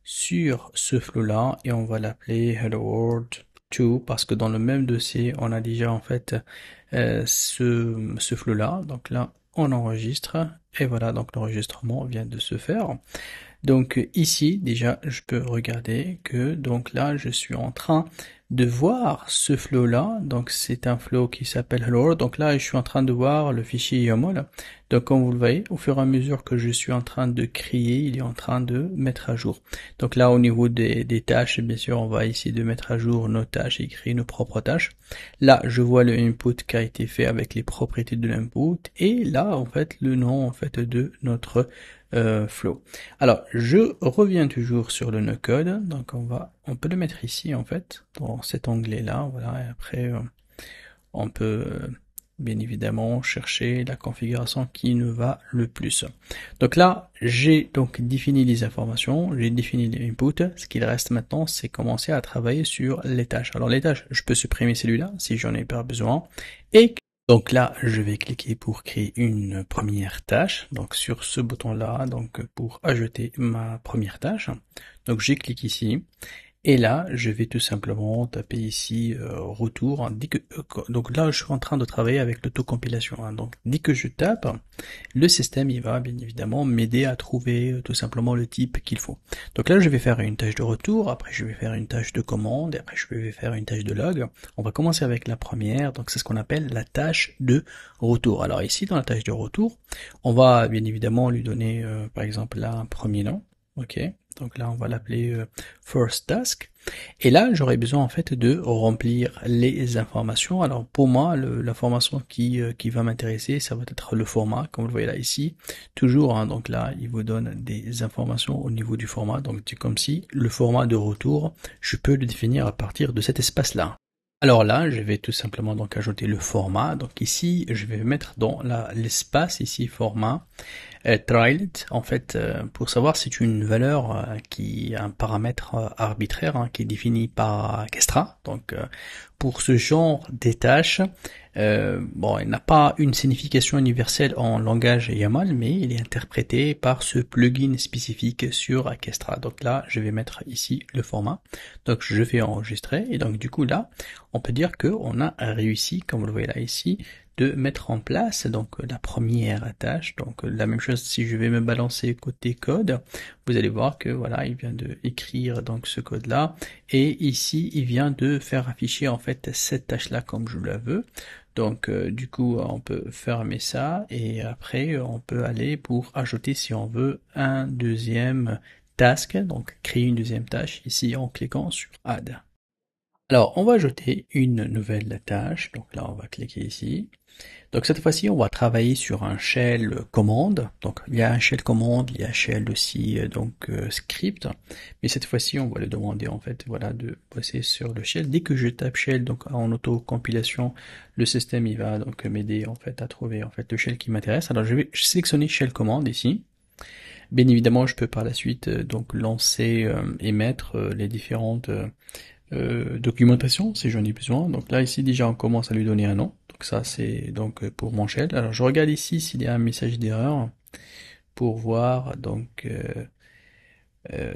sur ce flow là et on va l'appeler hello world 2 parce que dans le même dossier on a déjà en fait ce flow là. Donc là on enregistre et voilà, donc l'enregistrement vient de se faire. Donc ici déjà je peux regarder que donc là je suis en train de voir ce flow là, donc c'est un flow qui s'appelle hello, donc là je suis en train de voir le fichier YAML. Donc comme vous le voyez, au fur et à mesure que je suis en train de créer, il est en train de mettre à jour. Donc là au niveau des tâches, bien sûr on va essayer de mettre à jour nos tâches et créer nos propres tâches. Là je vois le input qui a été fait avec les propriétés de l'input et là en fait le nom en fait de notre flow. Alors je reviens toujours sur le no-code, donc on peut le mettre ici en fait dans cet onglet là, voilà, et après on peut bien évidemment chercher la configuration qui nous va le plus. Donc là j'ai donc défini les informations, j'ai défini les inputs, ce qu'il reste maintenant c'est commencer à travailler sur les tâches. Alors les tâches, je peux supprimer celui-là si j'en ai pas besoin, et donc là, je vais cliquer pour créer une première tâche. Donc sur ce bouton-là, donc pour ajouter ma première tâche. Donc j'ai cliqué ici. Et là, je vais tout simplement taper ici retour. Donc là, je suis en train de travailler avec l'autocompilation. Donc dès que je tape, le système il va bien évidemment m'aider à trouver tout simplement le type qu'il faut. Donc là, je vais faire une tâche de retour. Après, je vais faire une tâche de commande. Et après, je vais faire une tâche de log. On va commencer avec la première. Donc c'est ce qu'on appelle la tâche de retour. Alors ici, dans la tâche de retour, on va bien évidemment lui donner par exemple là un premier nom. Ok, donc là on va l'appeler first task et là j'aurai besoin en fait de remplir les informations. Alors pour moi l'information qui va m'intéresser ça va être le format, comme vous le voyez là ici toujours hein, donc là il vous donne des informations au niveau du format, donc c'est comme si le format de retour je peux le définir à partir de cet espace là. Alors là, je vais tout simplement donc ajouter le format. Donc ici, je vais mettre dans l'espace ici format trialed, en fait, pour savoir si c'est une valeur qui un paramètre arbitraire qui est défini par Kestra. Donc, pour ce genre des tâches, bon, il n'a pas une signification universelle en langage YAML, mais il est interprété par ce plugin spécifique sur Kestra. Donc là, je vais mettre ici le format. Donc, je vais enregistrer et donc du coup là, on peut dire que on a réussi, comme vous le voyez là ici, de mettre en place donc la première tâche. Donc la même chose si je vais me balancer côté code, vous allez voir que voilà, il vient de écrire donc ce code là et ici il vient de faire afficher en fait cette tâche là comme je la veux. Donc du coup on peut fermer ça et après on peut aller pour ajouter si on veut un deuxième task, donc créer une deuxième tâche ici en cliquant sur add. Alors, on va ajouter une nouvelle tâche. Donc là, on va cliquer ici. Donc cette fois-ci, on va travailler sur un shell commande. Donc il y a un shell commande, il y a un shell aussi script. Mais cette fois-ci, on va le demander en fait, voilà, de passer sur le shell. Dès que je tape shell, donc en auto-compilation, le système il va donc m'aider en fait à trouver en fait le shell qui m'intéresse. Alors je vais sélectionner shell commande ici. Bien évidemment, je peux par la suite donc lancer et mettre les différentes documentation si j'en ai besoin. Donc là ici déjà on commence à lui donner un nom. Donc ça c'est donc pour mon shell. Alors je regarde ici s'il y a un message d'erreur pour voir donc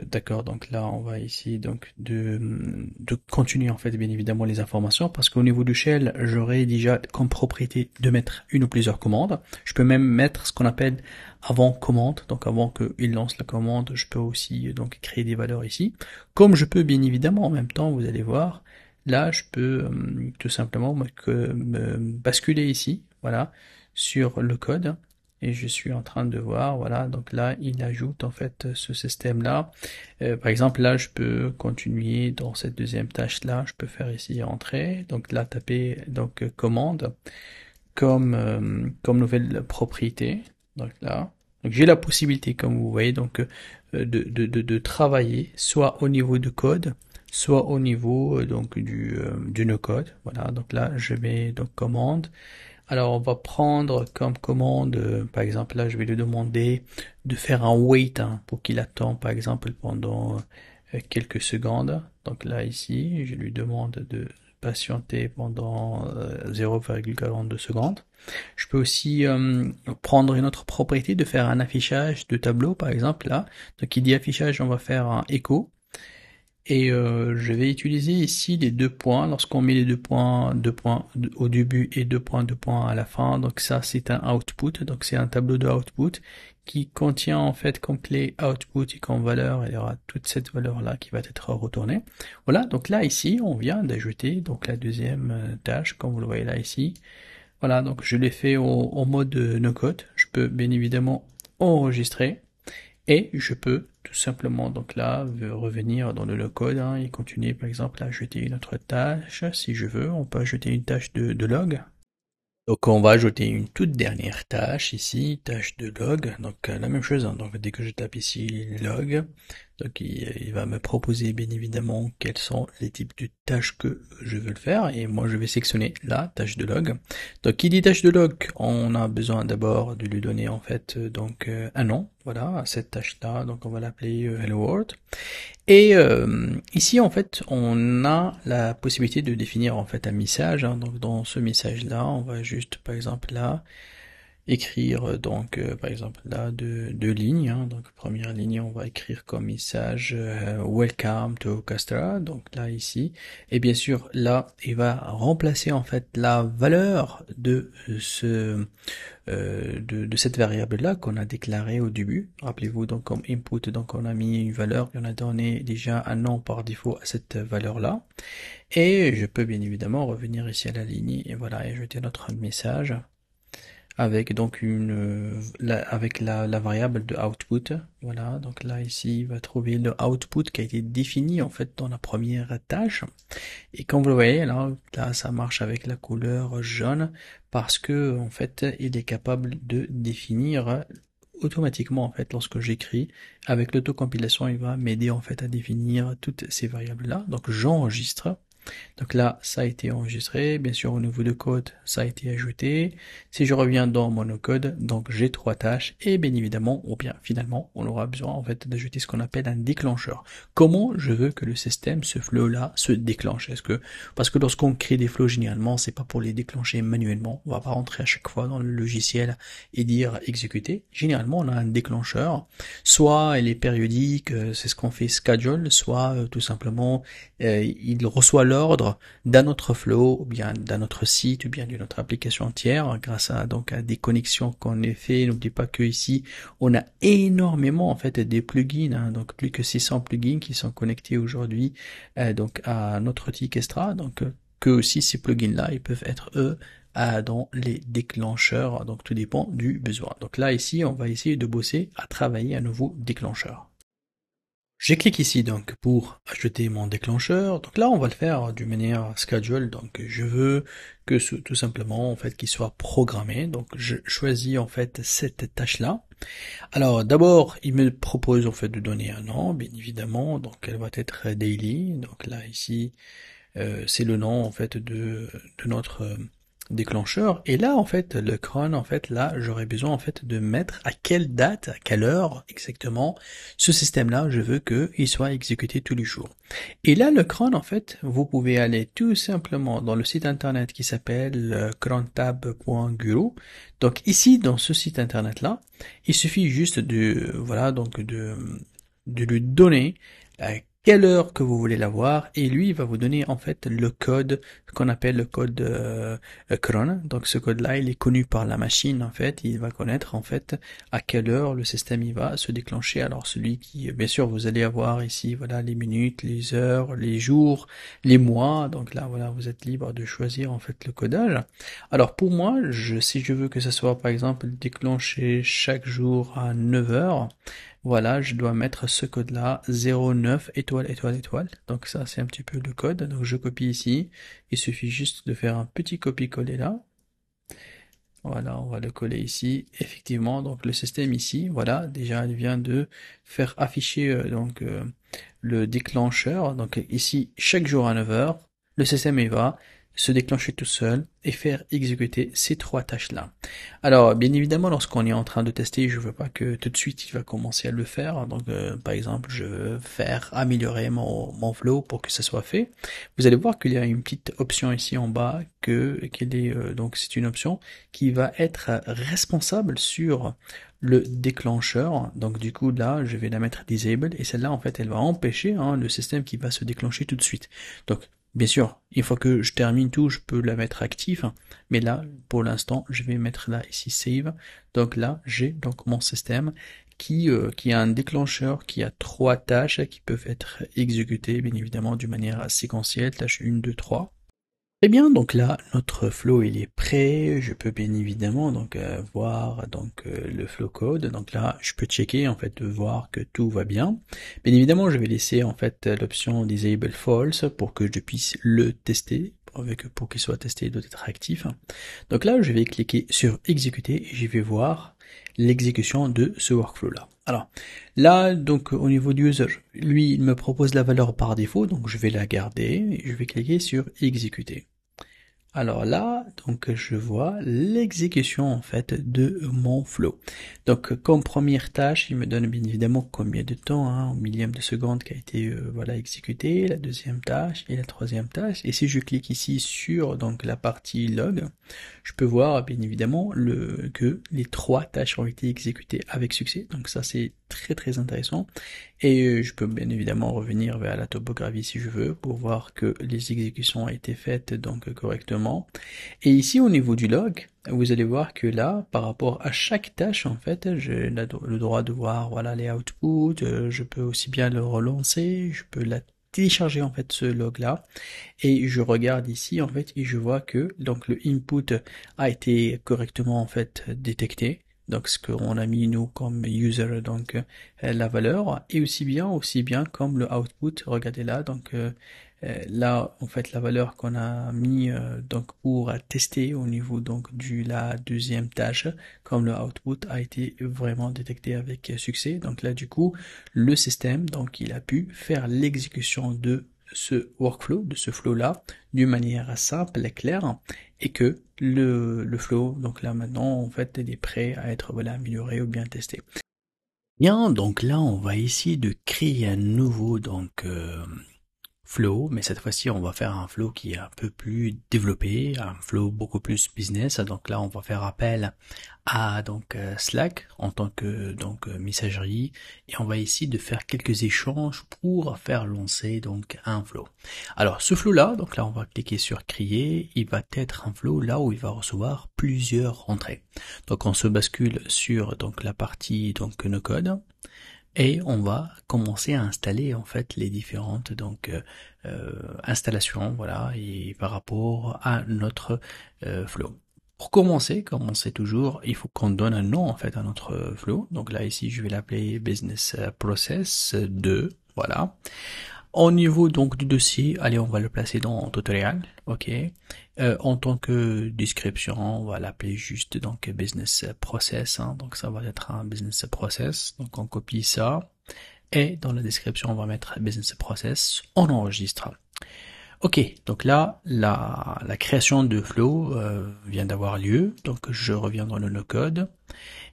d'accord, donc là on va ici donc de continuer en fait bien évidemment les informations parce qu'au niveau du shell j'aurai déjà comme propriété de mettre une ou plusieurs commandes. Je peux même mettre ce qu'on appelle avant commande, donc avant qu'il lance la commande je peux aussi donc créer des valeurs ici. Comme je peux bien évidemment en même temps vous allez voir là je peux tout simplement me basculer ici voilà sur le code. Et je suis en train de voir, voilà, donc là, il ajoute en fait ce système-là. Par exemple, là, je peux continuer dans cette deuxième tâche-là. Je peux faire ici entrée. Donc là, taper donc commande comme nouvelle propriété. Donc là, donc j'ai la possibilité, comme vous voyez, donc de travailler soit au niveau de code, soit au niveau donc du no code. Voilà, donc là, je mets donc commande. Alors, on va prendre comme commande, par exemple, là, je vais lui demander de faire un wait pour qu'il attend, par exemple, pendant quelques secondes. Donc là, ici, je lui demande de patienter pendant 0,42 secondes. Je peux aussi prendre une autre propriété de faire un affichage de tableau, par exemple, là. Donc, qui dit affichage, on va faire un echo. Et je vais utiliser ici les deux points, lorsqu'on met les deux points au début et deux points à la fin, donc ça c'est un output, donc c'est un tableau de output qui contient en fait comme clé output et comme valeur, il y aura toute cette valeur là qui va être retournée. Voilà, donc là ici on vient d'ajouter donc la deuxième tâche, comme vous le voyez là ici. Voilà, donc je l'ai fait au mode no code, je peux bien évidemment enregistrer. Et je peux tout simplement donc là revenir dans le code et continuer par exemple à ajouter une autre tâche si je veux. On peut ajouter une tâche de log. Donc on va ajouter une toute dernière tâche ici, tâche de log. Donc la même chose. Donc dès que je tape ici log, donc il va me proposer bien évidemment quels sont les types de tâches que je veux le faire et moi je vais sélectionner la tâche de log. Donc qui dit tâche de log, on a besoin d'abord de lui donner en fait donc un nom. Voilà à cette tâche là. Donc on va l'appeler hello world. Et ici, en fait, on a la possibilité de définir en fait un message. Donc dans ce message-là, on va juste, par exemple, là, écrire donc par exemple là deux lignes. Donc première ligne, on va écrire comme message Welcome to Castra. Donc là ici, et bien sûr là, il va remplacer en fait la valeur de de cette variable là qu'on a déclarée au début. Rappelez-vous donc comme input, donc on a mis une valeur et on a donné déjà un nom par défaut à cette valeur là. Et je peux bien évidemment revenir ici à la ligne et voilà et ajouter notre message avec donc avec la variable de output. Voilà, donc là ici il va trouver le output qui a été défini en fait dans la première tâche. Et comme vous le voyez là ça marche avec la couleur jaune parce que en fait il est capable de définir automatiquement en fait lorsque j'écris avec l'autocompilation il va m'aider en fait à définir toutes ces variables là. Donc j'enregistre Donc là, ça a été enregistré. Bien sûr, au niveau de code, ça a été ajouté. Si je reviens dans mon code, donc j'ai 3 tâches et bien évidemment, ou bien finalement, on aura besoin en fait d'ajouter ce qu'on appelle un déclencheur. Comment je veux que le système, ce flow-là, se déclenche? Parce que lorsqu'on crée des flows, généralement, c'est pas pour les déclencher manuellement. On va pas rentrer à chaque fois dans le logiciel et dire exécuter. Généralement, on a un déclencheur. Soit elle est périodique, c'est ce qu'on fait schedule, soit tout simplement il reçoit l'ordre d'un autre flow, ou bien d'un autre site, ou bien d'une autre application entière, grâce à donc à des connexions qu'on a fait. N'oubliez pas que ici on a énormément en fait des plugins, hein, donc plus que 600 plugins qui sont connectés aujourd'hui donc à notre outil Kestra, donc que aussi ces plugins-là, ils peuvent être eux dans les déclencheurs, donc tout dépend du besoin. Donc là ici, on va essayer de bosser à travailler un nouveau déclencheur. Je clique ici donc pour ajouter mon déclencheur. Donc là, on va le faire d'une manière schedule. Donc je veux que tout simplement en fait qu'il soit programmé. Donc je choisis en fait cette tâche-là. Alors d'abord, il me propose en fait de donner un nom, bien évidemment. Donc elle va être daily. Donc là ici, c'est le nom en fait de notre déclencheur. Et là en fait le cron, en fait là j'aurais besoin en fait de mettre à quelle date, à quelle heure exactement ce système là je veux qu'il soit exécuté tous les jours. Et là le cron, en fait vous pouvez aller tout simplement dans le site internet qui s'appelle crontab.guru. Donc ici dans ce site internet là il suffit juste de voilà donc de lui donner quelle heure que vous voulez l'avoir, et lui il va vous donner en fait le code qu'on appelle le code cron. Donc ce code là il est connu par la machine, en fait il va connaître en fait à quelle heure le système il va se déclencher. Alors celui qui, bien sûr vous allez avoir ici voilà les minutes, les heures, les jours, les mois. Donc là voilà vous êtes libre de choisir en fait le codage. Alors pour moi, si je veux que ça soit par exemple déclenché chaque jour à 9 heures, voilà, je dois mettre ce code-là, 09 étoile étoile étoile. Donc ça, c'est un petit peu le code. Donc je copie ici. Il suffit juste de faire un petit copier-coller là. Voilà, on va le coller ici. Effectivement, donc le système ici, voilà, déjà il vient de faire afficher le déclencheur. Donc ici, chaque jour à 9 heures, le système il va se déclencher tout seul et faire exécuter ces 3 tâches-là. Alors, bien évidemment, lorsqu'on est en train de tester, je veux pas que tout de suite il va commencer à le faire. Donc, par exemple, je veux faire améliorer mon flow pour que ça soit fait. Vous allez voir qu'il y a une petite option ici en bas donc c'est une option qui va être responsable sur le déclencheur. Donc du coup là je vais la mettre disabled, et celle-là en fait elle va empêcher le système qui va se déclencher tout de suite. Donc bien sûr, une fois que je termine tout, je peux la mettre active, mais là pour l'instant je vais mettre là ici save. Donc là j'ai donc mon système qui a un déclencheur qui a 3 tâches qui peuvent être exécutées bien évidemment d'une manière séquentielle, tâche 1, 2, 3. Très bien, donc là notre flow il est prêt. Je peux bien évidemment donc voir le flow code. Donc là je peux checker en fait de voir que tout va bien. Bien évidemment je vais laisser en fait l'option disable false pour que je puisse le tester, pour qu'il soit testé, il doit être actif. Donc là je vais cliquer sur exécuter et je vais voir l'exécution de ce workflow là. Alors là donc au niveau du user, lui il me propose la valeur par défaut, donc je vais la garder et je vais cliquer sur exécuter. Alors là, donc je vois l'exécution en fait de mon flow. Donc comme première tâche, il me donne bien évidemment combien de temps, au millième de seconde qui a été voilà exécuté, la deuxième tâche et la troisième tâche. Et si je clique ici sur donc la partie log, je peux voir bien évidemment que les 3 tâches ont été exécutées avec succès. Donc ça c'est très très intéressant. Et je peux bien évidemment revenir vers la topographie si je veux pour voir que les exécutions ont été faites donc correctement. Et ici au niveau du log, vous allez voir que là, par rapport à chaque tâche en fait, j'ai le droit de voir voilà les outputs. Je peux aussi bien le relancer, je peux la télécharger en fait ce log là, et je regarde ici en fait et je vois que donc le input a été correctement en fait détecté. Donc ce qu'on a mis nous comme user, donc la valeur, et aussi bien comme le output. Regardez là, donc là en fait la valeur qu'on a mis donc pour tester au niveau donc la deuxième tâche, comme le output a été vraiment détecté avec succès. Donc là du coup le système donc il a pu faire l'exécution de ce workflow, de ce flow-là, d'une manière simple et claire, et que le flow, donc là maintenant, en fait, il est prêt à être voilà, amélioré ou bien testé. Bien, donc là, on va essayer de créer un nouveau flow, mais cette fois-ci, on va faire un flow qui est un peu plus développé, un flow beaucoup plus business. Donc là, on va faire appel à Slack en tant que messagerie, et on va essayer de faire quelques échanges pour faire lancer donc un flow. Alors ce flow là, donc là on va cliquer sur créer, il va être un flow là où il va recevoir plusieurs entrées. Donc on se bascule sur donc la partie donc no code. Et on va commencer à installer en fait les différentes installations, voilà, et par rapport à notre flow. Pour commencer, comme on sait toujours, il faut qu'on donne un nom en fait à notre flow. Donc là ici, je vais l'appeler Business Process 2, voilà. Au niveau donc du dossier, allez, on va le placer dans tutoriel, ok. En tant que description, on va l'appeler juste donc business process, hein, donc ça va être un business process. Donc on copie ça et dans la description on va mettre business process. On enregistre. Ok, donc là la création de flow vient d'avoir lieu. Donc je reviens dans le no-code.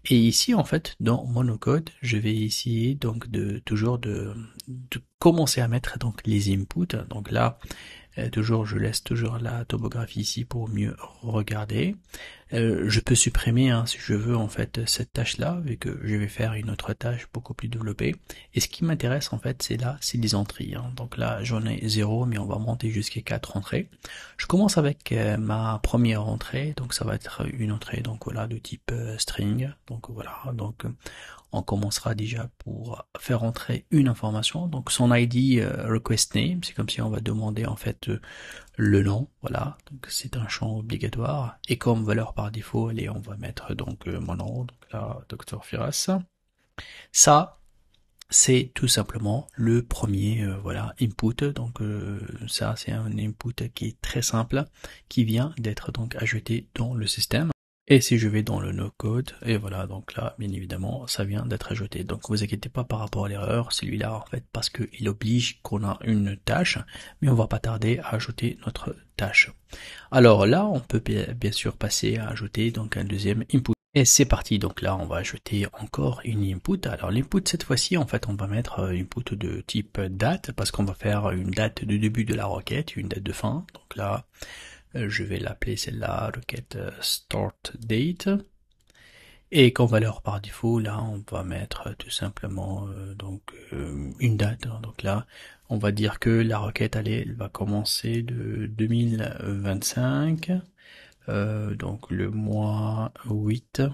Et ici, en fait, dans mon no-code, je vais essayer donc de commencer à mettre donc les inputs. Donc là, toujours, je laisse toujours la topographie ici pour mieux regarder. Je peux supprimer, hein, si je veux, en fait, cette tâche-là, vu que je vais faire une autre tâche beaucoup plus développée. Et ce qui m'intéresse, en fait, c'est les entrées. Hein. Donc là, j'en ai 0, mais on va monter jusqu'à 4 entrées. Je commence avec ma première entrée, donc ça va être une entrée, donc voilà, de type string. Donc voilà, donc on commencera déjà pour faire entrer une information. Donc son ID request name, c'est comme si on va demander en fait le nom, voilà. Donc c'est un champ obligatoire. Et comme valeur par défaut, allez, on va mettre donc mon nom, donc là, Dr Firas. Ça, c'est tout simplement le premier voilà input. Donc ça, c'est un input qui est très simple, qui vient d'être donc ajouté dans le système. Et si je vais dans le no-code, et voilà, donc là, bien évidemment, ça vient d'être ajouté. Donc vous inquiétez pas par rapport à l'erreur, celui-là, en fait, parce qu'il oblige qu'on a une tâche, mais on va pas tarder à ajouter notre tâche. Alors là, on peut bien sûr passer à ajouter donc un deuxième input. Et c'est parti, donc là, on va ajouter encore une input. Alors l'input, cette fois-ci, en fait, on va mettre une input de type date, parce qu'on va faire une date de début de la requête, une date de fin. Donc là, je vais l'appeler celle-là, requête start date. Et comme valeur par défaut, là, on va mettre tout simplement une date. Donc là, on va dire que la requête, elle va commencer de 2025, donc le mois 8-1.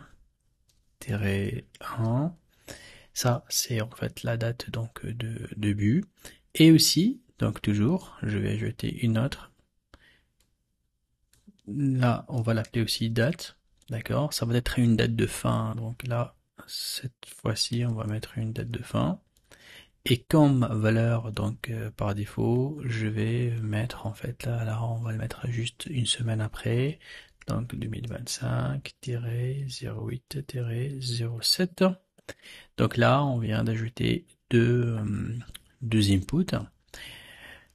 Ça, c'est en fait la date donc de début. Et aussi, donc toujours, je vais ajouter une autre. Là, on va l'appeler aussi date, d'accord? Ça va être une date de fin, donc là, cette fois-ci, on va mettre une date de fin. Et comme valeur, donc par défaut, je vais mettre en fait là, on va le mettre juste une semaine après, donc 2025-08-07. Donc là, on vient d'ajouter deux inputs.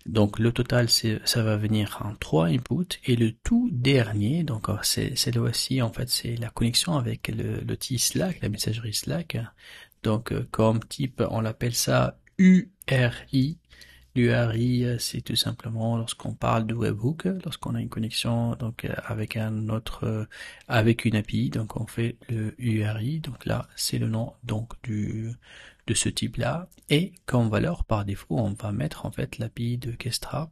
Donc le total, ça va venir en 3 inputs, et le tout dernier, donc c'est là aussi en fait c'est la connexion avec l'outil Slack, la messagerie Slack. Donc comme type, on l'appelle ça URI. L'URI, c'est tout simplement lorsqu'on parle de webhook, lorsqu'on a une connexion donc avec avec une API, donc on fait le URI. Donc là, c'est le nom donc de ce type-là. Et comme valeur par défaut, on va mettre en fait l'API de Kestra.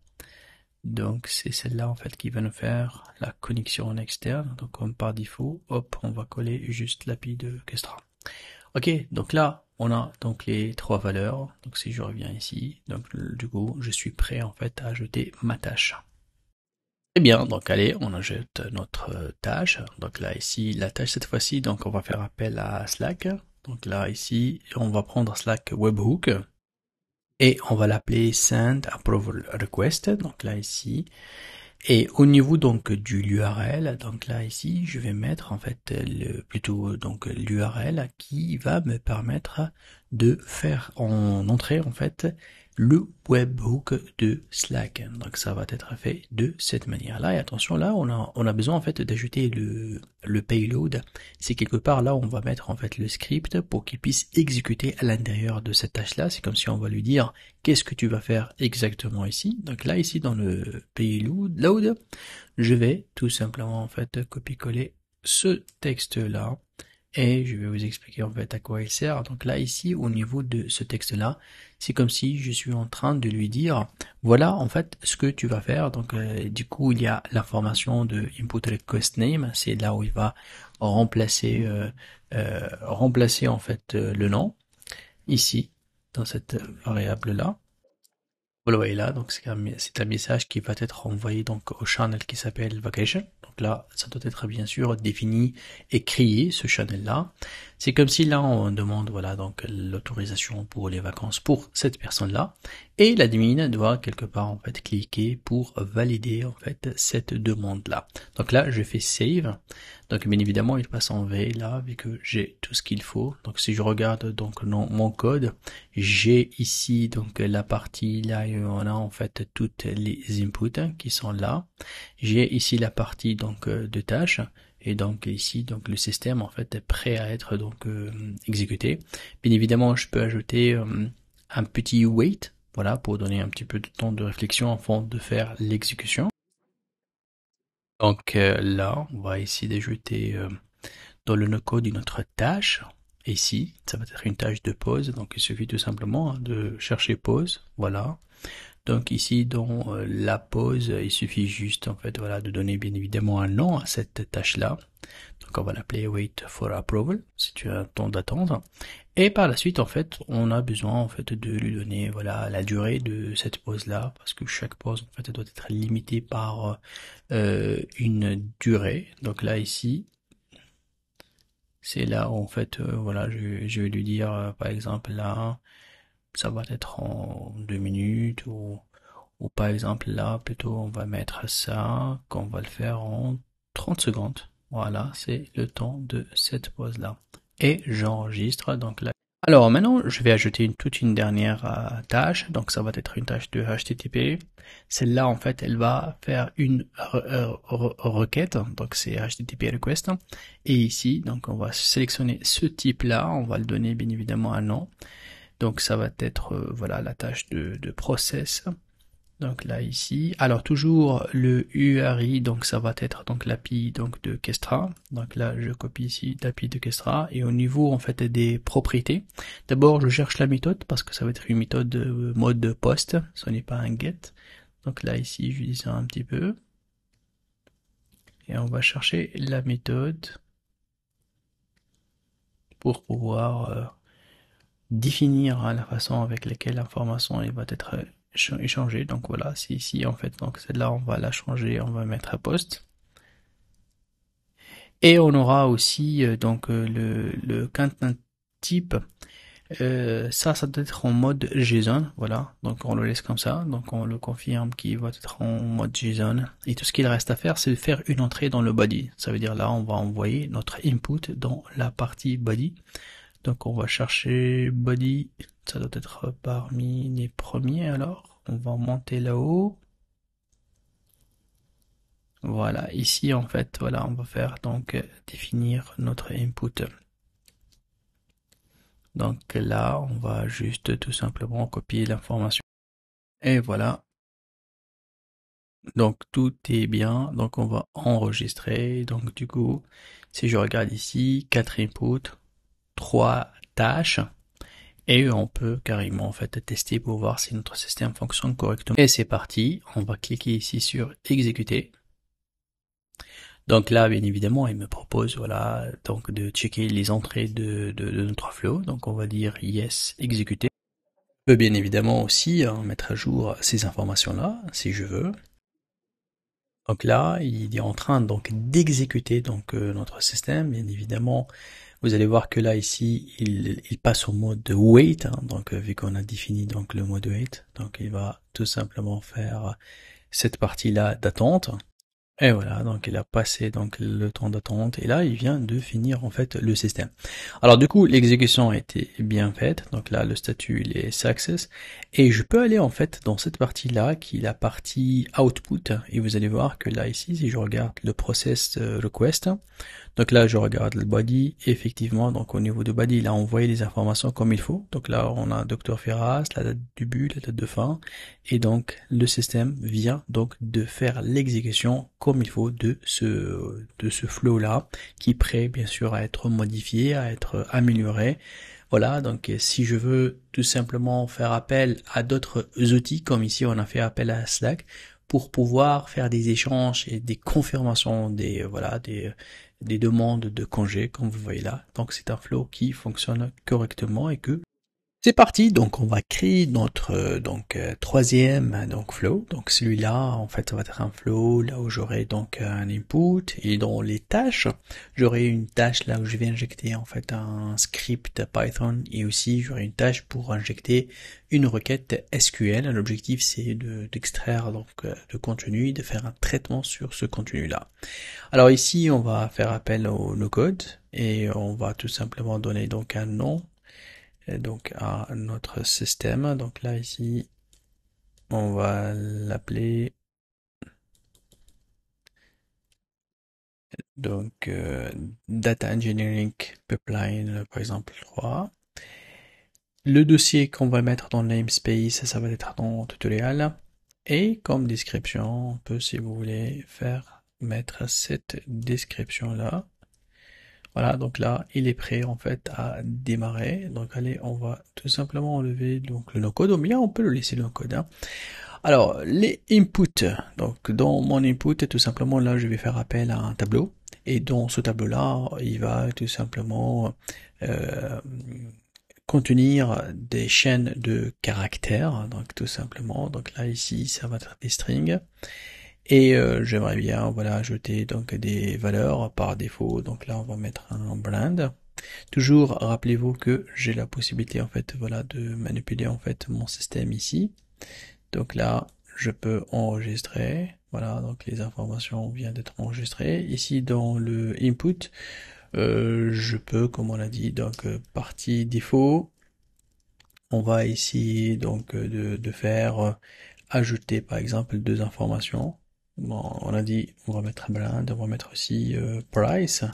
Donc c'est celle-là en fait qui va nous faire la connexion en externe. Donc comme par défaut, hop, on va coller juste l'API de Kestra. Ok, donc là, on a donc les trois valeurs. Donc si je reviens ici, donc du coup, je suis prêt en fait à ajouter ma tâche. Très bien, donc allez, on ajoute notre tâche. Donc là, ici, la tâche cette fois-ci, donc on va faire appel à Slack. Donc là, ici, on va prendre Slack Webhook et on va l'appeler Send Approval Request. Donc là, ici. Et au niveau donc du l'URL, donc là ici, je vais mettre en fait plutôt donc l'URL qui va me permettre de faire en entrée en fait le webhook de Slack. Donc ça va être fait de cette manière-là. Et attention, là, on a besoin en fait d'ajouter le payload. C'est quelque part là où on va mettre en fait le script pour qu'il puisse exécuter à l'intérieur de cette tâche-là. C'est comme si on va lui dire qu'est-ce que tu vas faire exactement ici. Donc là, ici dans le payload, je vais tout simplement en fait copier-coller ce texte-là. Et je vais vous expliquer en fait à quoi il sert. Donc là, ici, au niveau de ce texte-là, c'est comme si je suis en train de lui dire, voilà en fait ce que tu vas faire. Donc du coup, il y a l'information de input request name, c'est là où il va remplacer en fait le nom, ici, dans cette variable-là. Vous le voyez là, donc c'est un message qui va être envoyé donc au channel qui s'appelle Vacation. Donc là, ça doit être bien sûr défini et créé, ce channel-là. C'est comme si là, on demande, voilà, donc l'autorisation pour les vacances pour cette personne-là. Et l'admin doit quelque part, en fait, cliquer pour valider, en fait, cette demande-là. Donc là, je fais save. Donc bien évidemment, il passe en veille là, vu que j'ai tout ce qu'il faut. Donc si je regarde donc mon code, j'ai ici donc la partie là, on a en fait toutes les inputs qui sont là. J'ai ici la partie donc de tâches. Et donc ici, donc le système en fait est prêt à être donc exécuté. Bien évidemment, je peux ajouter un petit wait, voilà, pour donner un petit peu de temps de réflexion avant de faire l'exécution. Donc là, on va ici d'ajouter dans le no-code une autre tâche. Ici, ça va être une tâche de pause. Donc il suffit tout simplement de chercher pause. Voilà. Donc ici, dans la pause, il suffit juste en fait voilà de donner bien évidemment un nom à cette tâche-là. Donc on va l'appeler wait for approval, si tu as un temps d'attente. Et par la suite, en fait, on a besoin en fait de lui donner voilà la durée de cette pause-là, parce que chaque pause en fait elle doit être limitée par une durée. Donc là ici, c'est là où en fait voilà, je vais lui dire par exemple là, ça va être en 2 minutes ou par exemple là, plutôt on va mettre ça, qu'on va le faire en 30 secondes. Voilà, c'est le temps de cette pause-là. Et j'enregistre donc là. Alors maintenant, je vais ajouter toute une dernière tâche. Donc ça va être une tâche de HTTP. Celle-là, en fait, elle va faire une requête. Donc c'est HTTP request. Et ici, donc on va sélectionner ce type-là. On va le donner bien évidemment un nom. Donc ça va être voilà la tâche de process. Donc là ici, alors toujours le URI, donc ça va être donc l'API donc de Kestra. Donc là je copie ici l'API de Kestra et au niveau en fait des propriétés, d'abord je cherche la méthode parce que ça va être une méthode mode post, ce n'est pas un get. Donc là ici je dis ça un petit peu et on va chercher la méthode pour pouvoir définir la façon avec laquelle l'information va être échangée. Donc voilà, c'est ici en fait, donc celle-là on va la changer, on va mettre à post. Et on aura aussi donc le content type. Ça doit être en mode JSON, voilà. Donc on le laisse comme ça. Donc on le confirme qu'il va être en mode JSON. Et tout ce qu'il reste à faire, c'est de faire une entrée dans le body. Ça veut dire là, on va envoyer notre input dans la partie body. Donc on va chercher body. Ça doit être parmi les premiers alors. On va monter là-haut. Voilà, ici en fait, voilà, on va faire donc définir notre input. Donc là, on va juste tout simplement copier l'information. Et voilà. Donc tout est bien. Donc on va enregistrer. Donc du coup, si je regarde ici, 4 inputs, 3 tâches. Et on peut carrément en fait tester pour voir si notre système fonctionne correctement. Et c'est parti. On va cliquer ici sur exécuter. Donc là, bien évidemment, il me propose, voilà, donc de checker les entrées de notre flow. Donc on va dire yes, exécuter. Je peux bien évidemment aussi mettre à jour ces informations-là, si je veux. Donc là, il est en train donc d'exécuter donc notre système. Bien évidemment, vous allez voir que là ici, il passe au mode wait. Donc vu qu'on a défini donc le mode wait, donc il va tout simplement faire cette partie-là d'attente. Et voilà, donc il a passé donc le temps d'attente et là il vient de finir en fait le système. Alors du coup l'exécution a été bien faite, donc là le statut il est success et je peux aller en fait dans cette partie-là qui est la partie output et vous allez voir que là ici si je regarde le process request, donc là, je regarde le body, et effectivement, donc au niveau du body, il a envoyé les informations comme il faut. Donc là, on a Dr Ferraz, la date du but, la date de fin, et donc le système vient donc de faire l'exécution comme il faut de ce flow-là, qui est prêt bien sûr à être modifié, à être amélioré. Voilà, donc si je veux tout simplement faire appel à d'autres outils, comme ici on a fait appel à Slack, pour pouvoir faire des échanges et des confirmations des demandes de congés, comme vous voyez là. Donc c'est un flow qui fonctionne correctement et que c'est parti, donc on va créer notre troisième donc flow. Donc celui-là, en fait, ça va être un flow là où j'aurai donc un input et dans les tâches, j'aurai une tâche là où je vais injecter en fait un script Python et aussi j'aurai une tâche pour injecter une requête SQL. L'objectif c'est d'extraire donc le contenu et de faire un traitement sur ce contenu-là. Alors ici, on va faire appel au no-code et on va tout simplement donner donc un nom donc à notre système. Donc là ici, on va l'appeler donc Data Engineering Pipeline par exemple 3. Le dossier qu'on va mettre dans le namespace, ça va être dans tutoriel. Et comme description, on peut, si vous voulez, mettre cette description là. Voilà, donc là, il est prêt en fait à démarrer. Donc allez, on va tout simplement enlever donc le no-code, ou bien on peut le laisser le no-code, hein. Alors, les inputs. Donc dans mon input, tout simplement là, je vais faire appel à un tableau. Et dans ce tableau-là, il va tout simplement euh, contenir des chaînes de caractères. Donc tout simplement, donc là ici, ça va être des strings. Et j'aimerais bien voilà ajouter donc des valeurs par défaut. Donc là on va mettre un brand. Toujours rappelez-vous que j'ai la possibilité en fait voilà de manipuler en fait mon système ici. Donc là je peux enregistrer. Voilà donc les informations viennent d'être enregistrées. Ici dans le input je peux comme on l'a dit donc partie défaut. On va ici donc de faire ajouter par exemple deux informations. Bon, on a dit on va mettre blind, on va mettre aussi price.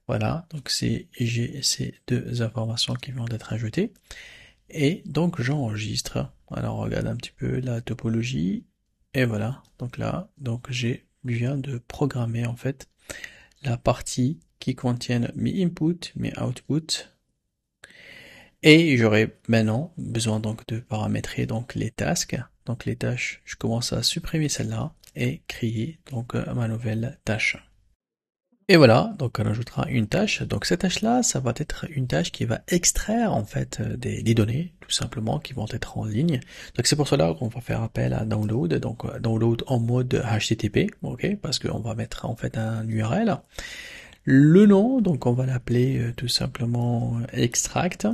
Voilà, donc j'ai ces deux informations qui vont être ajoutées. Et donc j'enregistre. Alors on regarde un petit peu la topologie. Et voilà, donc là, donc je viens de programmer en fait la partie qui contiennent mes inputs, mes outputs. Et j'aurai maintenant besoin donc de paramétrer donc les tasks. Donc les tâches, je commence à supprimer celle-là et créer donc ma nouvelle tâche. Et voilà, donc on ajoutera une tâche. Donc cette tâche-là, ça va être une tâche qui va extraire en fait des données, tout simplement, qui vont être en ligne. Donc c'est pour cela qu'on va faire appel à download. Donc download en mode HTTP, ok, parce qu'on va mettre en fait un URL. Le nom, donc on va l'appeler tout simplement extract.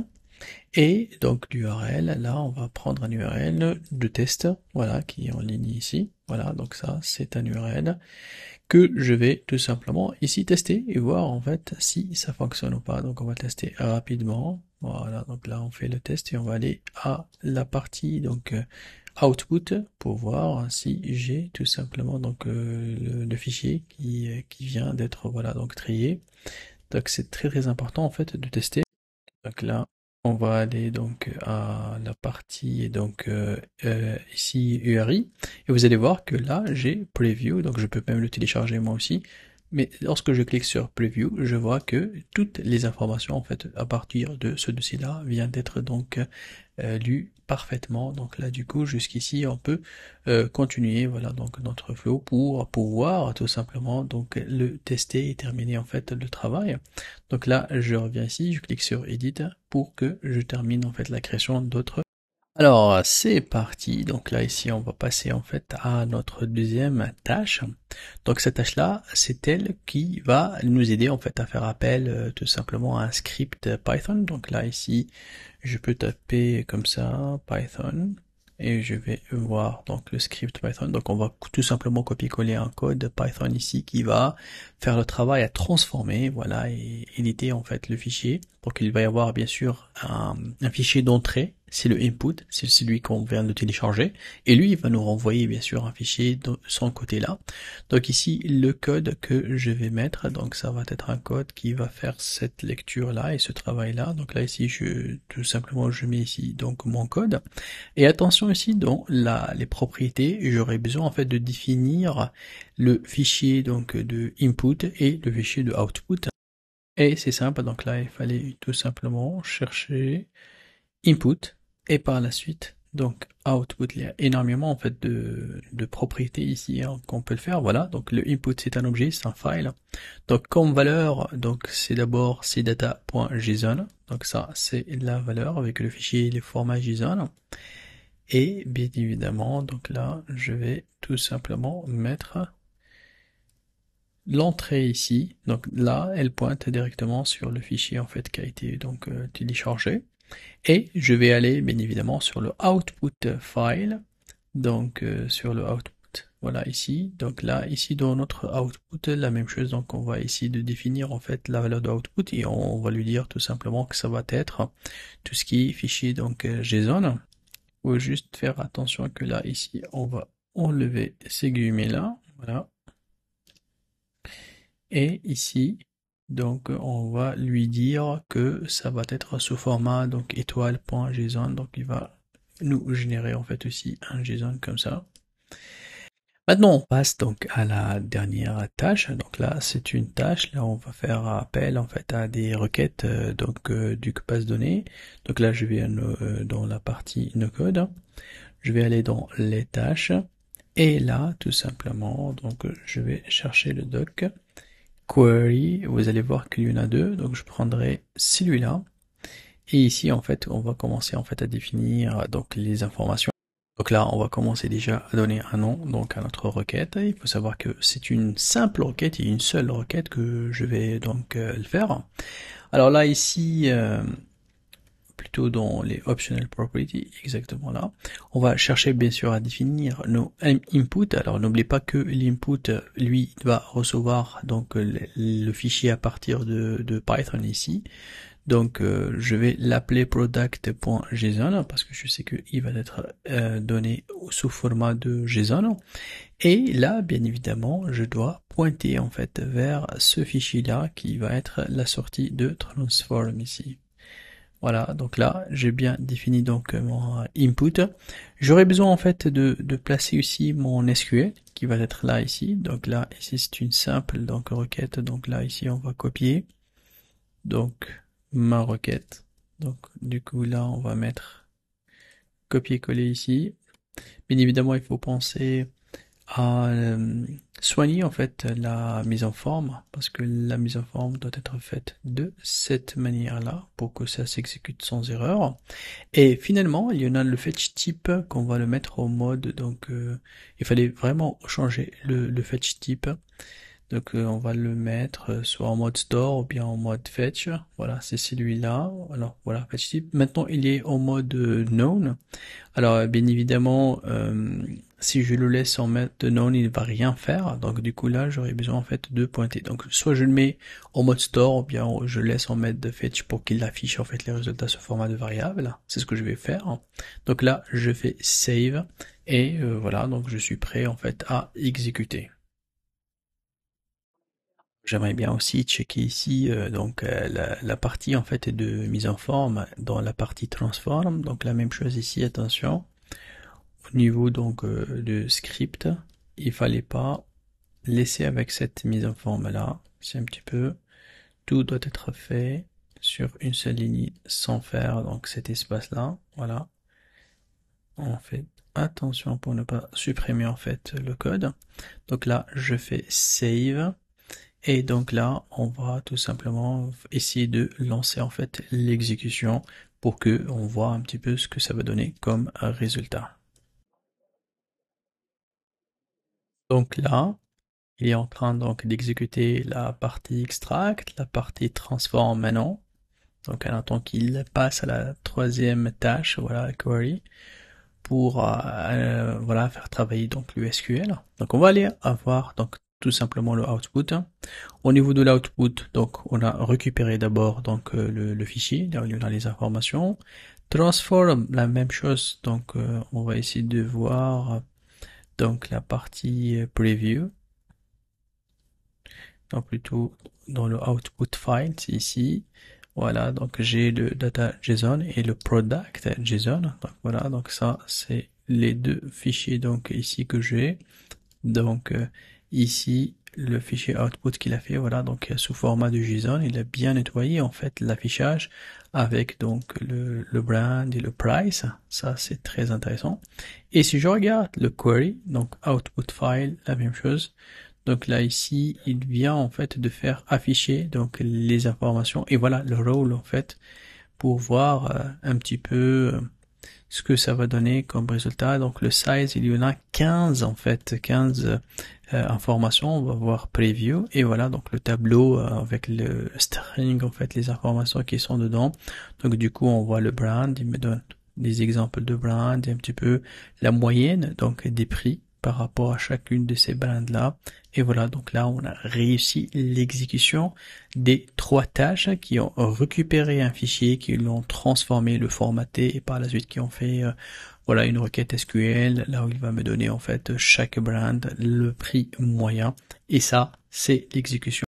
Et donc l'URL, là on va prendre un URL de test, voilà, qui est en ligne ici. Voilà, donc ça c'est un URL que je vais tout simplement ici tester et voir en fait si ça fonctionne ou pas. Donc on va tester rapidement. Voilà, donc là on fait le test et on va aller à la partie donc output pour voir si j'ai tout simplement donc le fichier qui vient d'être voilà donc trié. Donc c'est très très important en fait de tester. Donc là, on va aller donc à la partie donc ici URI et vous allez voir que là j'ai Preview, donc je peux même le télécharger moi aussi. Mais lorsque je clique sur Preview, je vois que toutes les informations en fait à partir de ce dossier-là viennent d'être donc lues parfaitement. Donc là du coup jusqu'ici on peut continuer voilà donc notre flow pour pouvoir tout simplement donc le tester et terminer en fait le travail. Donc là je reviens ici, je clique sur Edit pour que je termine en fait la création d'autres. Alors c'est parti, donc là ici on va passer en fait à notre deuxième tâche. Donc cette tâche là c'est elle qui va nous aider en fait à faire appel tout simplement à un script Python. Donc là ici je peux taper comme ça Python et je vais voir donc le script Python. Donc on va tout simplement copier-coller un code Python ici qui va faire le travail à transformer, voilà, et éditer en fait le fichier. Donc il va y avoir bien sûr un fichier d'entrée, c'est le input, c'est celui qu'on vient de télécharger, et lui il va nous renvoyer bien sûr un fichier de son côté là. Donc ici le code que je vais mettre, donc ça va être un code qui va faire cette lecture là et ce travail là. Donc là ici tout simplement je mets ici donc mon code. Et attention ici dans les propriétés, j'aurai besoin en fait de définir le fichier donc de input et le fichier de output. Et c'est simple, donc là il fallait tout simplement chercher input et par la suite donc output. Il y a énormément en fait de propriétés ici hein, qu'on peut le faire. Voilà, donc le input c'est un objet, c'est un file. Donc comme valeur, donc c'est d'abord cdata.json. Donc ça c'est la valeur avec le fichier et les formats JSON. Et bien évidemment, donc là, je vais tout simplement mettre l'entrée ici. Donc là, elle pointe directement sur le fichier en fait qui a été donc téléchargé. Et je vais aller bien évidemment sur le output file. Donc sur le output. Voilà ici. Donc là, ici dans notre output, la même chose. Donc on va ici de définir en fait la valeur de output et on va lui dire tout simplement que ça va être tout ce qui est fichier donc JSON. Faut juste faire attention que là, ici, on va enlever ces guillemets-là, voilà. Et ici, donc, on va lui dire que ça va être sous format, donc, étoile.json, donc, il va nous générer, en fait, aussi un JSON comme ça. Maintenant, on passe donc à la dernière tâche. Donc là, c'est une tâche. Là, on va faire appel en fait à des requêtes du base de données. Donc là, je vais dans la partie no code. Je vais aller dans les tâches et là, tout simplement, donc je vais chercher le doc query. Vous allez voir qu'il y en a deux, donc je prendrai celui-là. Et ici, en fait, on va commencer en fait à définir donc les informations. Donc là, on va commencer déjà à donner un nom donc à notre requête. Il faut savoir que c'est une simple requête et une seule requête que je vais donc le faire. Alors là, ici, plutôt dans les optional properties, exactement là. On va chercher bien sûr à définir nos inputs. Alors n'oubliez pas que l'input, lui, va recevoir donc le fichier à partir de Python ici. Donc je vais l'appeler product.json parce que je sais qu'il va être donné sous format de JSON. Et là, bien évidemment, je dois pointer en fait vers ce fichier-là qui va être la sortie de transform ici. Voilà, donc là, j'ai bien défini donc mon input. J'aurais besoin en fait de placer aussi mon SQL qui va être là ici. Donc là, ici c'est une simple donc requête. Donc là, ici on va copier donc ma requête. Donc du coup là, on va mettre copier-coller ici. Bien évidemment, il faut penser à soigner en fait la mise en forme parce que la mise en forme doit être faite de cette manière-là pour que ça s'exécute sans erreur. Et finalement, il y en a le fetch type qu'on va le mettre au mode, donc il fallait vraiment changer le fetch type. Donc on va le mettre soit en mode store ou bien en mode fetch. Voilà, c'est celui-là. Alors voilà, fetch type. Maintenant, il est en mode known. Alors bien évidemment, si je le laisse en mode known, il ne va rien faire. Donc du coup là, j'aurais besoin en fait de pointer. Donc soit je le mets en mode store ou bien je le laisse en mode fetch pour qu'il affiche en fait les résultats sous format de variable. C'est ce que je vais faire. Donc là, je fais save et voilà, donc je suis prêt en fait à exécuter. J'aimerais bien aussi checker ici la partie en fait de mise en forme dans la partie transform. Donc la même chose ici, attention. Au niveau donc de script, il fallait pas laisser avec cette mise en forme là. C'est un petit peu, tout doit être fait sur une seule ligne sans faire donc cet espace là. Voilà. On fait attention pour ne pas supprimer en fait le code. Donc là, je fais save. Et donc là, on va tout simplement essayer de lancer en fait l'exécution pour que on voit un petit peu ce que ça va donner comme résultat. Donc là, il est en train donc d'exécuter la partie extract, la partie transform maintenant. Donc on attend qu'il passe à la troisième tâche, voilà, query. pour voilà, faire travailler donc le SQL. Donc on va aller avoir donc tout simplement le output. Au niveau de l'output, donc on a récupéré d'abord donc le fichier, là où il y a les informations. Transform, la même chose, donc on va essayer de voir donc la partie preview. Donc plutôt dans le output file, c'est ici. Voilà, donc j'ai le data JSON et le product JSON. Donc voilà, donc ça c'est les deux fichiers donc ici que j'ai. Donc ici le fichier output qu'il a fait, voilà, donc sous format de JSON, il a bien nettoyé en fait l'affichage avec donc le brand et le price. Ça c'est très intéressant. Et si je regarde le query, donc output file, la même chose. Donc là ici, il vient en fait de faire afficher donc les informations et voilà le rôle en fait pour voir un petit peu ce que ça va donner comme résultat. Donc le size, il y en a 15 en fait, 15 informations. On va voir preview et voilà donc le tableau avec le string en fait les informations qui sont dedans. Donc du coup on voit le brand, il me donne des exemples de brand et un petit peu la moyenne donc des prix par rapport à chacune de ces brands là. Et voilà, donc là, on a réussi l'exécution des 3 tâches qui ont récupéré un fichier, qui l'ont transformé, le formaté et par la suite qui ont fait voilà une requête SQL, là où il va me donner en fait chaque brand, le prix moyen. Et ça, c'est l'exécution.